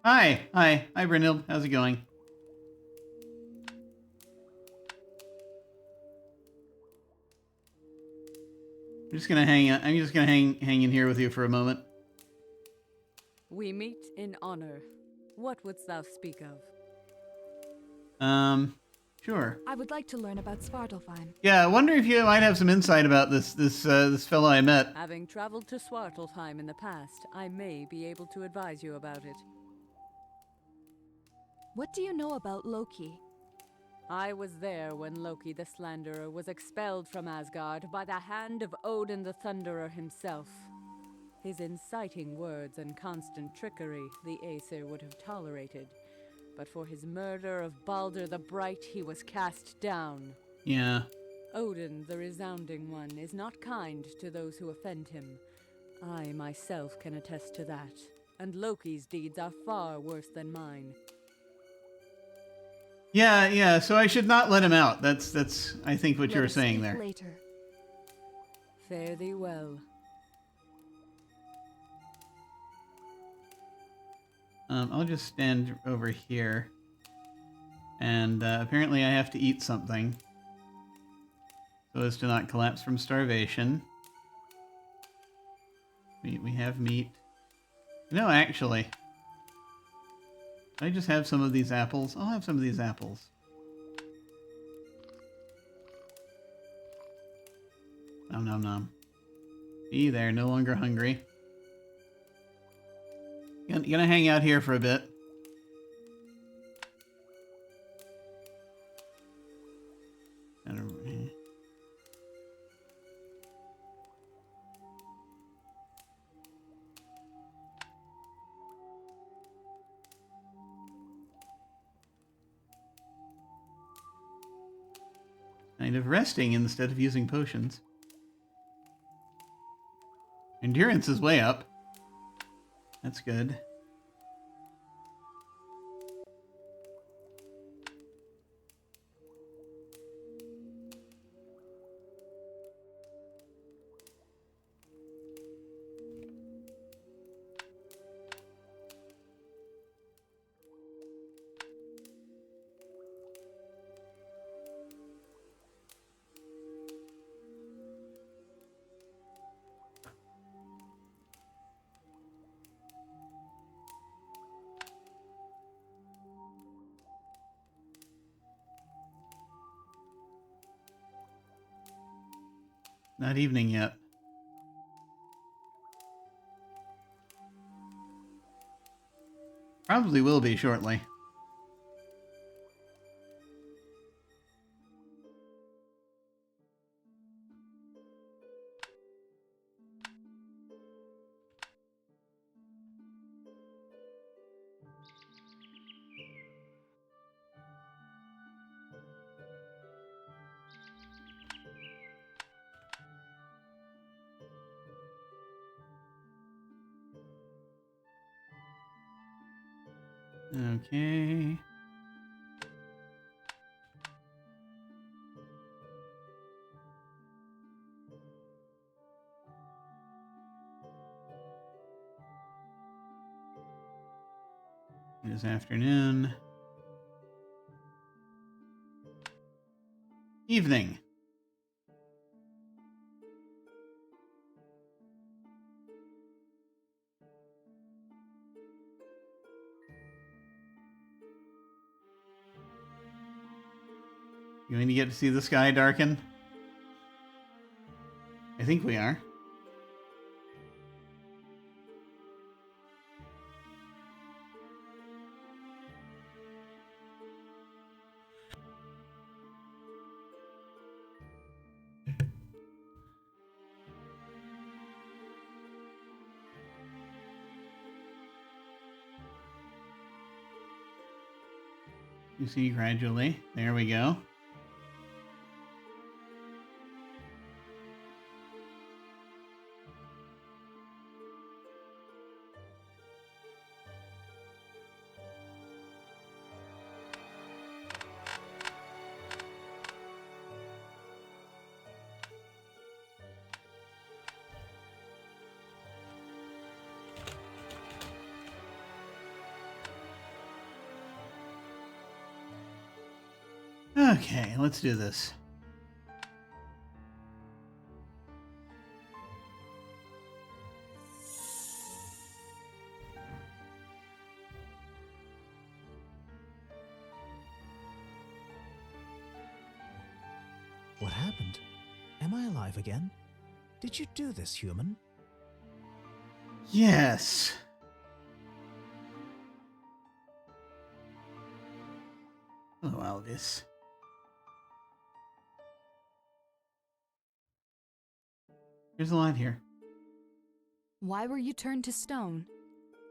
Hi, Brynhild. How's it going? I'm just gonna hang in here with you for a moment. We meet in honor. What wouldst thou speak of? Sure. I would like to learn about Svartalfheim. Yeah, I wonder if you might have some insight about this fellow I met. Having traveled to Svartalfheim in the past, I may be able to advise you about it. What do you know about Loki? I was there when Loki the Slanderer was expelled from Asgard by the hand of Odin the Thunderer himself. His inciting words and constant trickery the Aesir would have tolerated, but for his murder of Balder the Bright he was cast down. Yeah. Odin the Resounding One is not kind to those who offend him. I myself can attest to that, and Loki's deeds are far worse than mine. Yeah, so I should not let him out. That's I think what you were saying there. Later. Fare thee well. I'll just stand over here. And apparently I have to eat something so as to not collapse from starvation. We have meat. No, actually. I just have some of these apples. I'll have some of these apples. Nom nom nom. Be there, no longer hungry. Gonna hang out here for a bit. Kind of resting instead of using potions. Endurance is way up. That's good. Not evening yet. Probably will be shortly. Okay. It is afternoon. Evening. You going to get to see the sky darken? I think we are. You see gradually. There we go. Okay, let's do this. What happened? Am I alive again? Did you do this, human? Yes. Hello, Alvis. There's a lot here. Why were you turned to stone?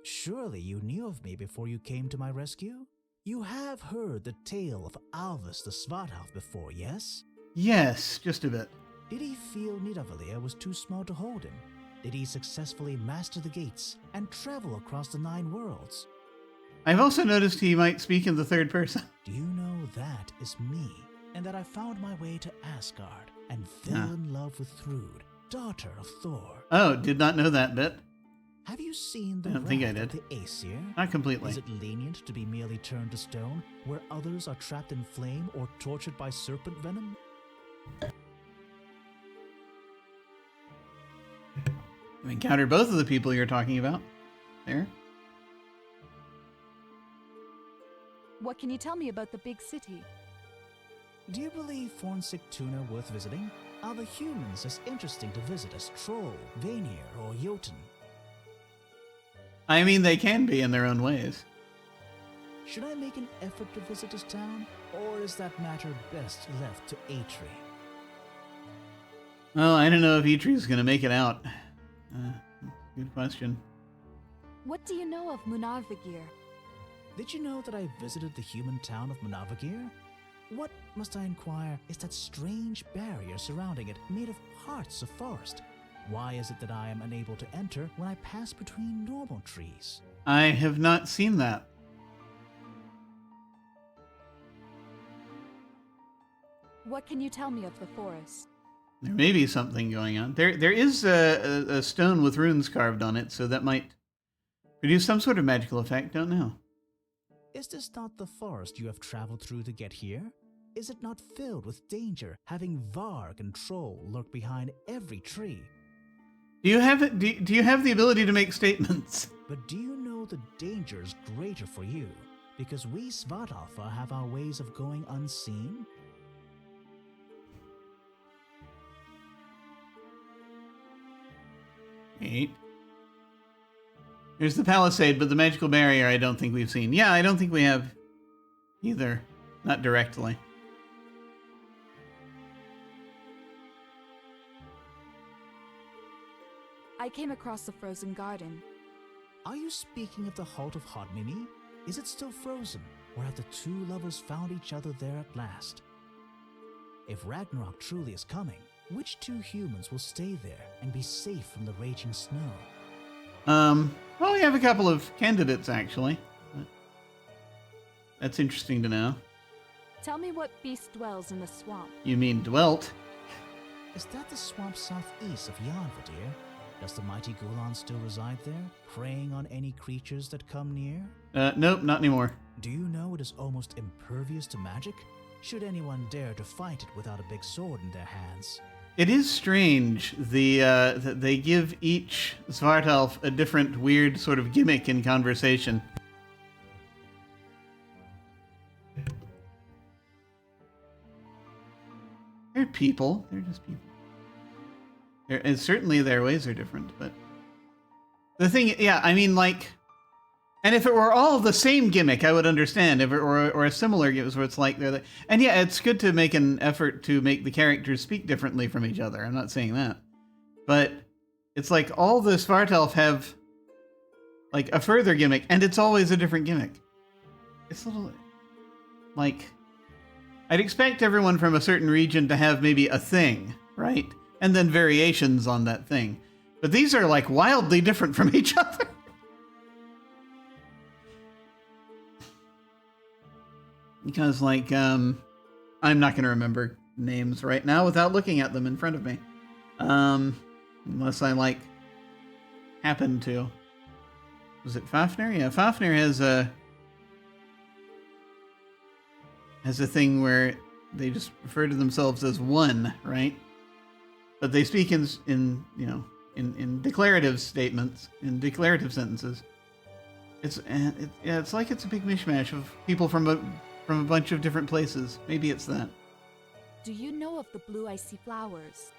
Surely you knew of me before you came to my rescue? You have heard the tale of Alvis the Svartalfheim before, yes? Yes, just a bit. Did he feel Nidavellir was too small to hold him? Did he successfully master the gates and travel across the 9 worlds? I've also noticed he might speak in the third person. Do you know that is me, and that I found my way to Asgard and fell in love with Thrud, daughter of Thor? Oh, did not know that bit. Have you seen the I don't think I wrath did. of the Aesir? Not completely. Is it lenient to be merely turned to stone, where others are trapped in flame or tortured by serpent venom? I've encountered both of the people you're talking about there. What can you tell me about the big city? Do you believe Fornsik Tuna worth visiting? Are the humans as interesting to visit as Troll, Vanir, or Jotun? I mean, they can be in their own ways. Should I make an effort to visit this town, or is that matter best left to Atri? Well, I don't know if Eitre's going to make it out. Good question. What do you know of Munarvigir? Did you know that I visited the human town of Munarvigir? What, must I inquire, is that strange barrier surrounding it made of parts of forest? Why is it that I am unable to enter when I pass between normal trees? I have not seen that. What can you tell me of the forest? There may be something going on. There is a stone with runes carved on it, so that might produce some sort of magical effect. Don't know. Is this not the forest you have traveled through to get here? Is it not filled with danger, having Varg and Troll lurk behind every tree? Do you have do you have the ability to make statements? But do you know the danger's greater for you? Because we Svartalfheim have our ways of going unseen? Eight. There's the palisade, but the magical barrier I don't think we've seen. Yeah, I don't think we have either. Not directly. I came across the frozen garden. Are you speaking of the Halt of Hodmini? Is it still frozen, or have the two lovers found each other there at last? If Ragnarok truly is coming, which two humans will stay there and be safe from the raging snow? Well, we have a couple of candidates, actually. That's interesting to know. Tell me what beast dwells in the swamp. You mean dwelt? Is that the swamp southeast of Yarnvadir? Does the mighty Gulan still reside there, preying on any creatures that come near? Nope, not anymore. Do you know it is almost impervious to magic? Should anyone dare to fight it without a big sword in their hands? It is strange. That they give each Svartalf a different weird sort of gimmick in conversation. They're people. They're just people. And certainly their ways are different, but the thing, yeah, I mean, like, and if it were all the same gimmick, I would understand. If it were or a similar gimmick where it's like and yeah, it's good to make an effort to make the characters speak differently from each other. I'm not saying that, but it's like all the Svartalf have like a further gimmick, and it's always a different gimmick. It's a little like I'd expect everyone from a certain region to have maybe a thing, right? And then variations on that thing. But these are like wildly different from each other. Because like, I'm not going to remember names right now without looking at them in front of me. Unless I like happen to. Was it Fafnir? Yeah, Fafnir has a thing where they just refer to themselves as one, right? But they speak in you know, in declarative statements, in declarative sentences. It's like it's a big mishmash of people from a bunch of different places. Maybe it's that. Do you know of the blue icy flowers?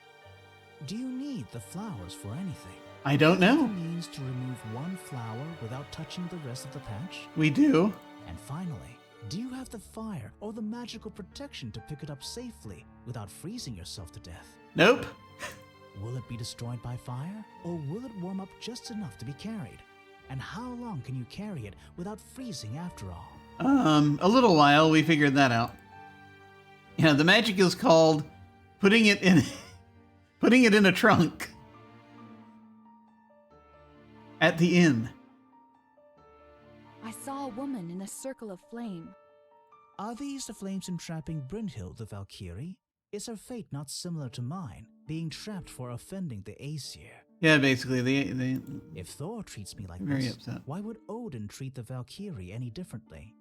Do you need the flowers for anything? I don't know. The means to remove one flower without touching the rest of the patch? We do. And finally, do you have the fire or the magical protection to pick it up safely without freezing yourself to death? Nope. Will it be destroyed by fire, or will it warm up just enough to be carried? And how long can you carry it without freezing after all? A little while. We figured that out. Yeah, the magic is called putting it in a trunk at the inn. I saw a woman in a circle of flame. Are these the flames entrapping Brynhild the Valkyrie? Is her fate not similar to mine, being trapped for offending the Aesir? Yeah, basically, they If Thor treats me like very this, upset. Why would Odin treat the Valkyrie any differently?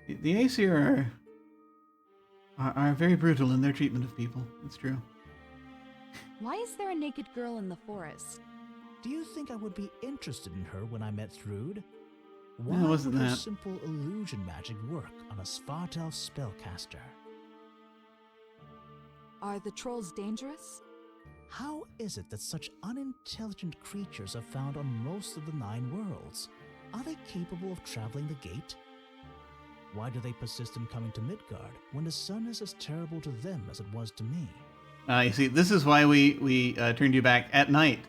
The Aesir are very brutal in their treatment of people. It's true. Why is there a naked girl in the forest? Do you think I would be interested in her when I met Thrud? No, Why it wasn't would her that. simple illusion magic work on a Svartalf spellcaster? Are the trolls dangerous? How is it that such unintelligent creatures are found on most of the 9 worlds? Are they capable of traveling the gate? Why do they persist in coming to Midgard when the sun is as terrible to them as it was to me? You see, this is why we turned you back at night.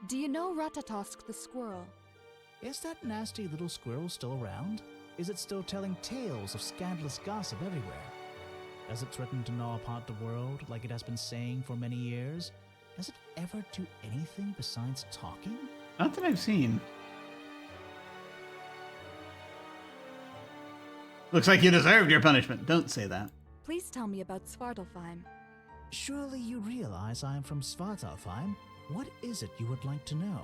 Do you know Ratatosk the squirrel? Is that nasty little squirrel still around? Is it still telling tales of scandalous gossip everywhere? Does it threaten to gnaw apart the world like it has been saying for many years? Does it ever do anything besides talking? Not that I've seen. Looks like you deserved your punishment. Don't say that. Please tell me about Svartalfheim. Surely you realize I am from Svartalfheim. What is it you would like to know?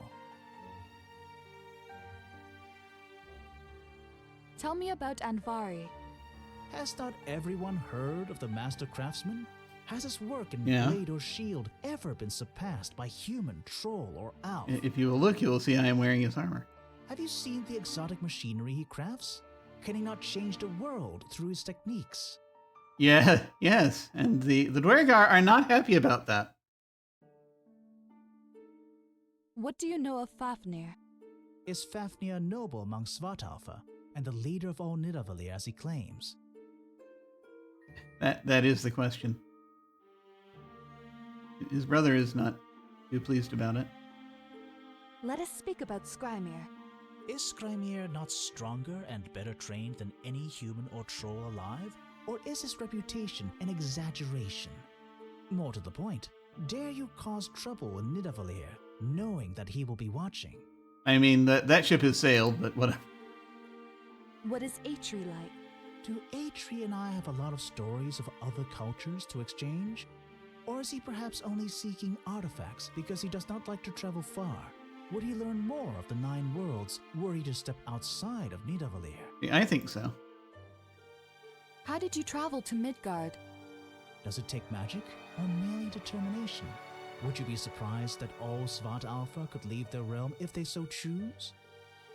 Tell me about Andvari. Has not everyone heard of the master craftsman? Has his work in Yeah. blade or shield ever been surpassed by human, troll, or elf? If you will look, you will see I am wearing his armor. Have you seen the exotic machinery he crafts? Can he not change the world through his techniques? Yeah, yes, and the Dwergar are not happy about that. What do you know of Fafnir? Is Fafnir a noble among Svartalfa, and the leader of all Nidavellir as he claims? That is the question. His brother is not too pleased about it. Let us speak about Skrymir. Is Skrymir not stronger and better trained than any human or troll alive? Or is his reputation an exaggeration? More to the point, dare you cause trouble in Nidavellir, knowing that he will be watching? I mean, that ship has sailed, but whatever. What is Atri like? Do Atri and I have a lot of stories of other cultures to exchange? Or is he perhaps only seeking artifacts because he does not like to travel far? Would he learn more of the 9 worlds were he to step outside of Nidavellir? I think so. How did you travel to Midgard? Does it take magic or merely determination? Would you be surprised that all Svartalfa could leave their realm if they so choose?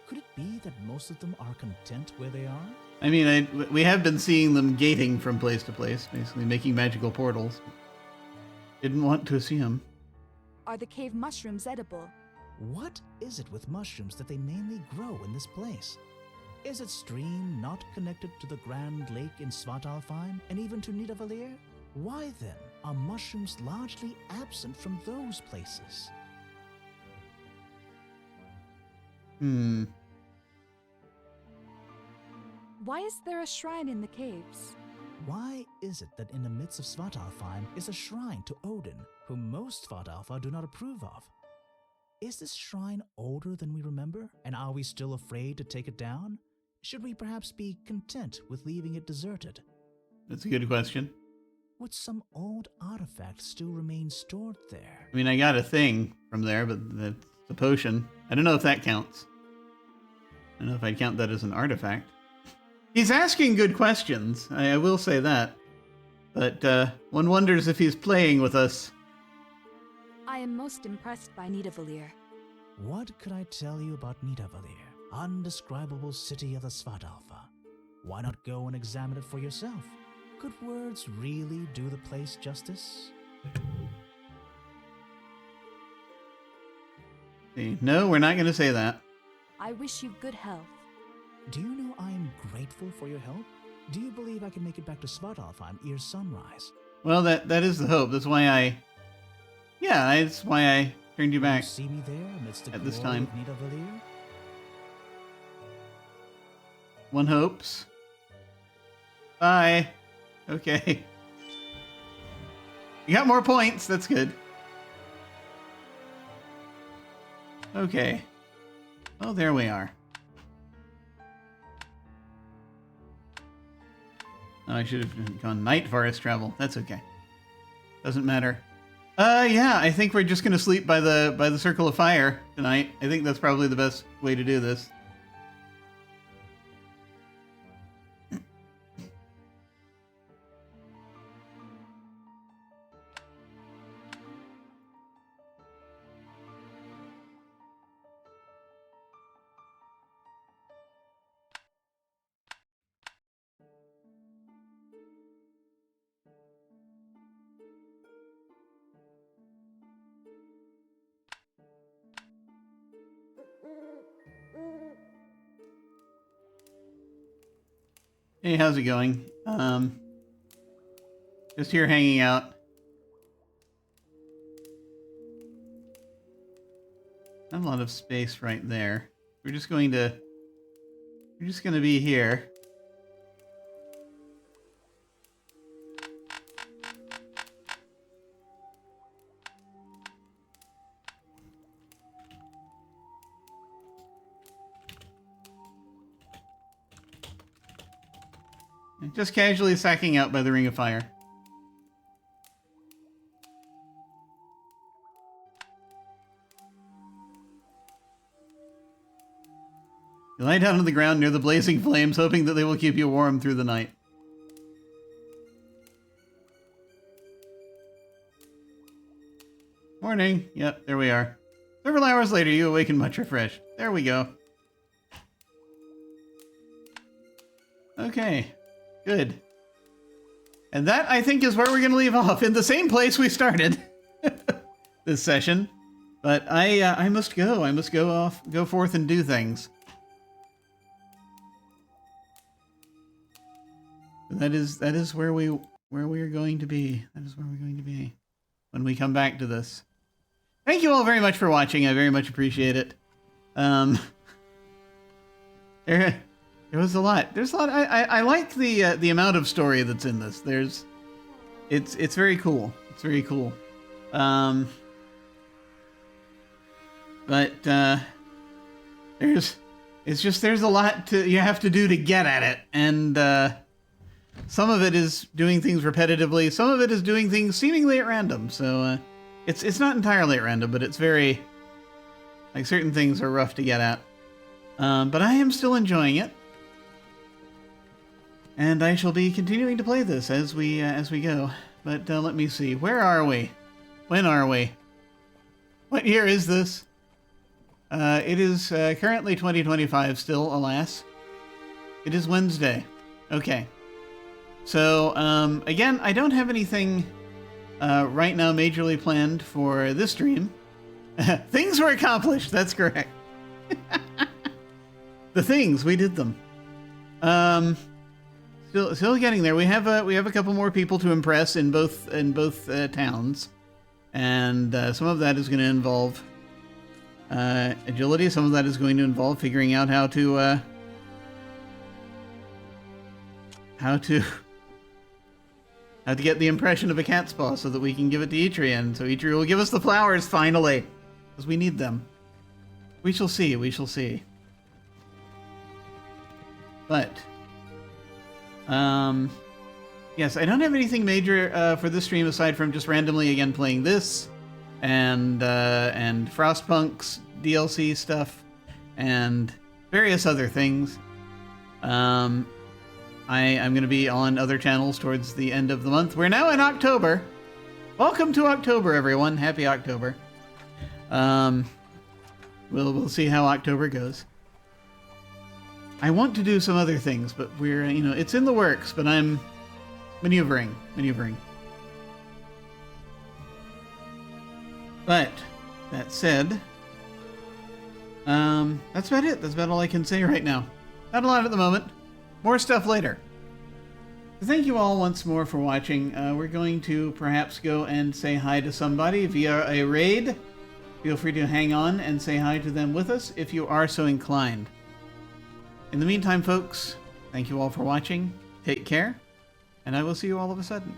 Could it be that most of them are content where they are? I mean, we have been seeing them gating from place to place, basically making magical portals. Didn't want to assume. Are the cave mushrooms edible? What is it with mushrooms that they mainly grow in this place? Is its stream not connected to the Grand Lake in Svartalfheim and even to Nidavellir? Why then are mushrooms largely absent from those places? Why is there a shrine in the caves? Why is it that in the midst of Svartalfheim is a shrine to Odin, whom most Svartalfa do not approve of? Is this shrine older than we remember, and are we still afraid to take it down? Should we perhaps be content with leaving it deserted? That's a good question. Would some old artifact still remain stored there? I mean, I got a thing from there, but that's a potion. I don't know if that counts. I don't know if I'd count that as an artifact. He's asking good questions, I will say that. But one wonders if he's playing with us. I am most impressed by Nidavellir. What could I tell you about Nidavellir? Undescribable city of the Svartalfa. Why not go and examine it for yourself? Could words really do the place justice? See, no, we're not going to say that. I wish you good health. Do you know I am grateful for your help? Do you believe I can make it back to Svartalfheim ere sunrise? Well, that is the hope. That's why I turned you back. You see me there amidst the at this glory time. of Nidavellir? One hopes. Bye. Okay. You got more points. That's good. Okay. Oh, there we are. Oh, I should have gone night forest travel. That's okay. Doesn't matter. Yeah, I think we're just gonna sleep by the circle of fire tonight. I think that's probably the best way to do this. Hey, how's it going? Just here hanging out. Not a lot of space right there. We're just going to be here. Just casually sacking out by the Ring of Fire. You lie down on the ground near the blazing flames, hoping that they will keep you warm through the night. Morning. Yep, there we are. Several hours later, you awaken much refreshed. There we go. Okay. Good. And that, I think, is where we're going to leave off, in the same place we started this session. But I must go. I must go forth and do things. That is where we are going to be. That is where we're going to be when we come back to this. Thank you all very much for watching. I very much appreciate it. There was a lot. There's a lot. I like the amount of story that's in this. It's very cool. It's very cool. But there's a lot you have to do to get at it, and some of it is doing things repetitively. Some of it is doing things seemingly at random. So it's not entirely at random, but it's very, like, certain things are rough to get at. But I am still enjoying it. And I shall be continuing to play this as we go. But let me see. Where are we? When are we? What year is this? It is currently 2025 still, alas. It is Wednesday. Okay. So, again, I don't have anything right now majorly planned for this stream. Things were accomplished. That's correct. The things, we did them. Still getting there. We have a couple more people to impress in both towns, and some of that is going to involve agility. Some of that is going to involve figuring out how to get the impression of a cat's paw so that we can give it to Eitri, and so Eitri will give us the flowers finally, because we need them. We shall see. We shall see. But. Yes, I don't have anything major for this stream aside from just randomly again playing this and Frostpunk's DLC stuff and various other things. I'm going to be on other channels towards the end of the month. We're now in October. Welcome to October, everyone. Happy October. We'll see how October goes. I want to do some other things, but we're, it's in the works, but I'm maneuvering. But, that said, that's about it. That's about all I can say right now. Not a lot at the moment. More stuff later. So thank you all once more for watching. We're going to perhaps go and say hi to somebody via a raid. Feel free to hang on and say hi to them with us if you are so inclined. In the meantime, folks, thank you all for watching. Take care, and I will see you all of a sudden.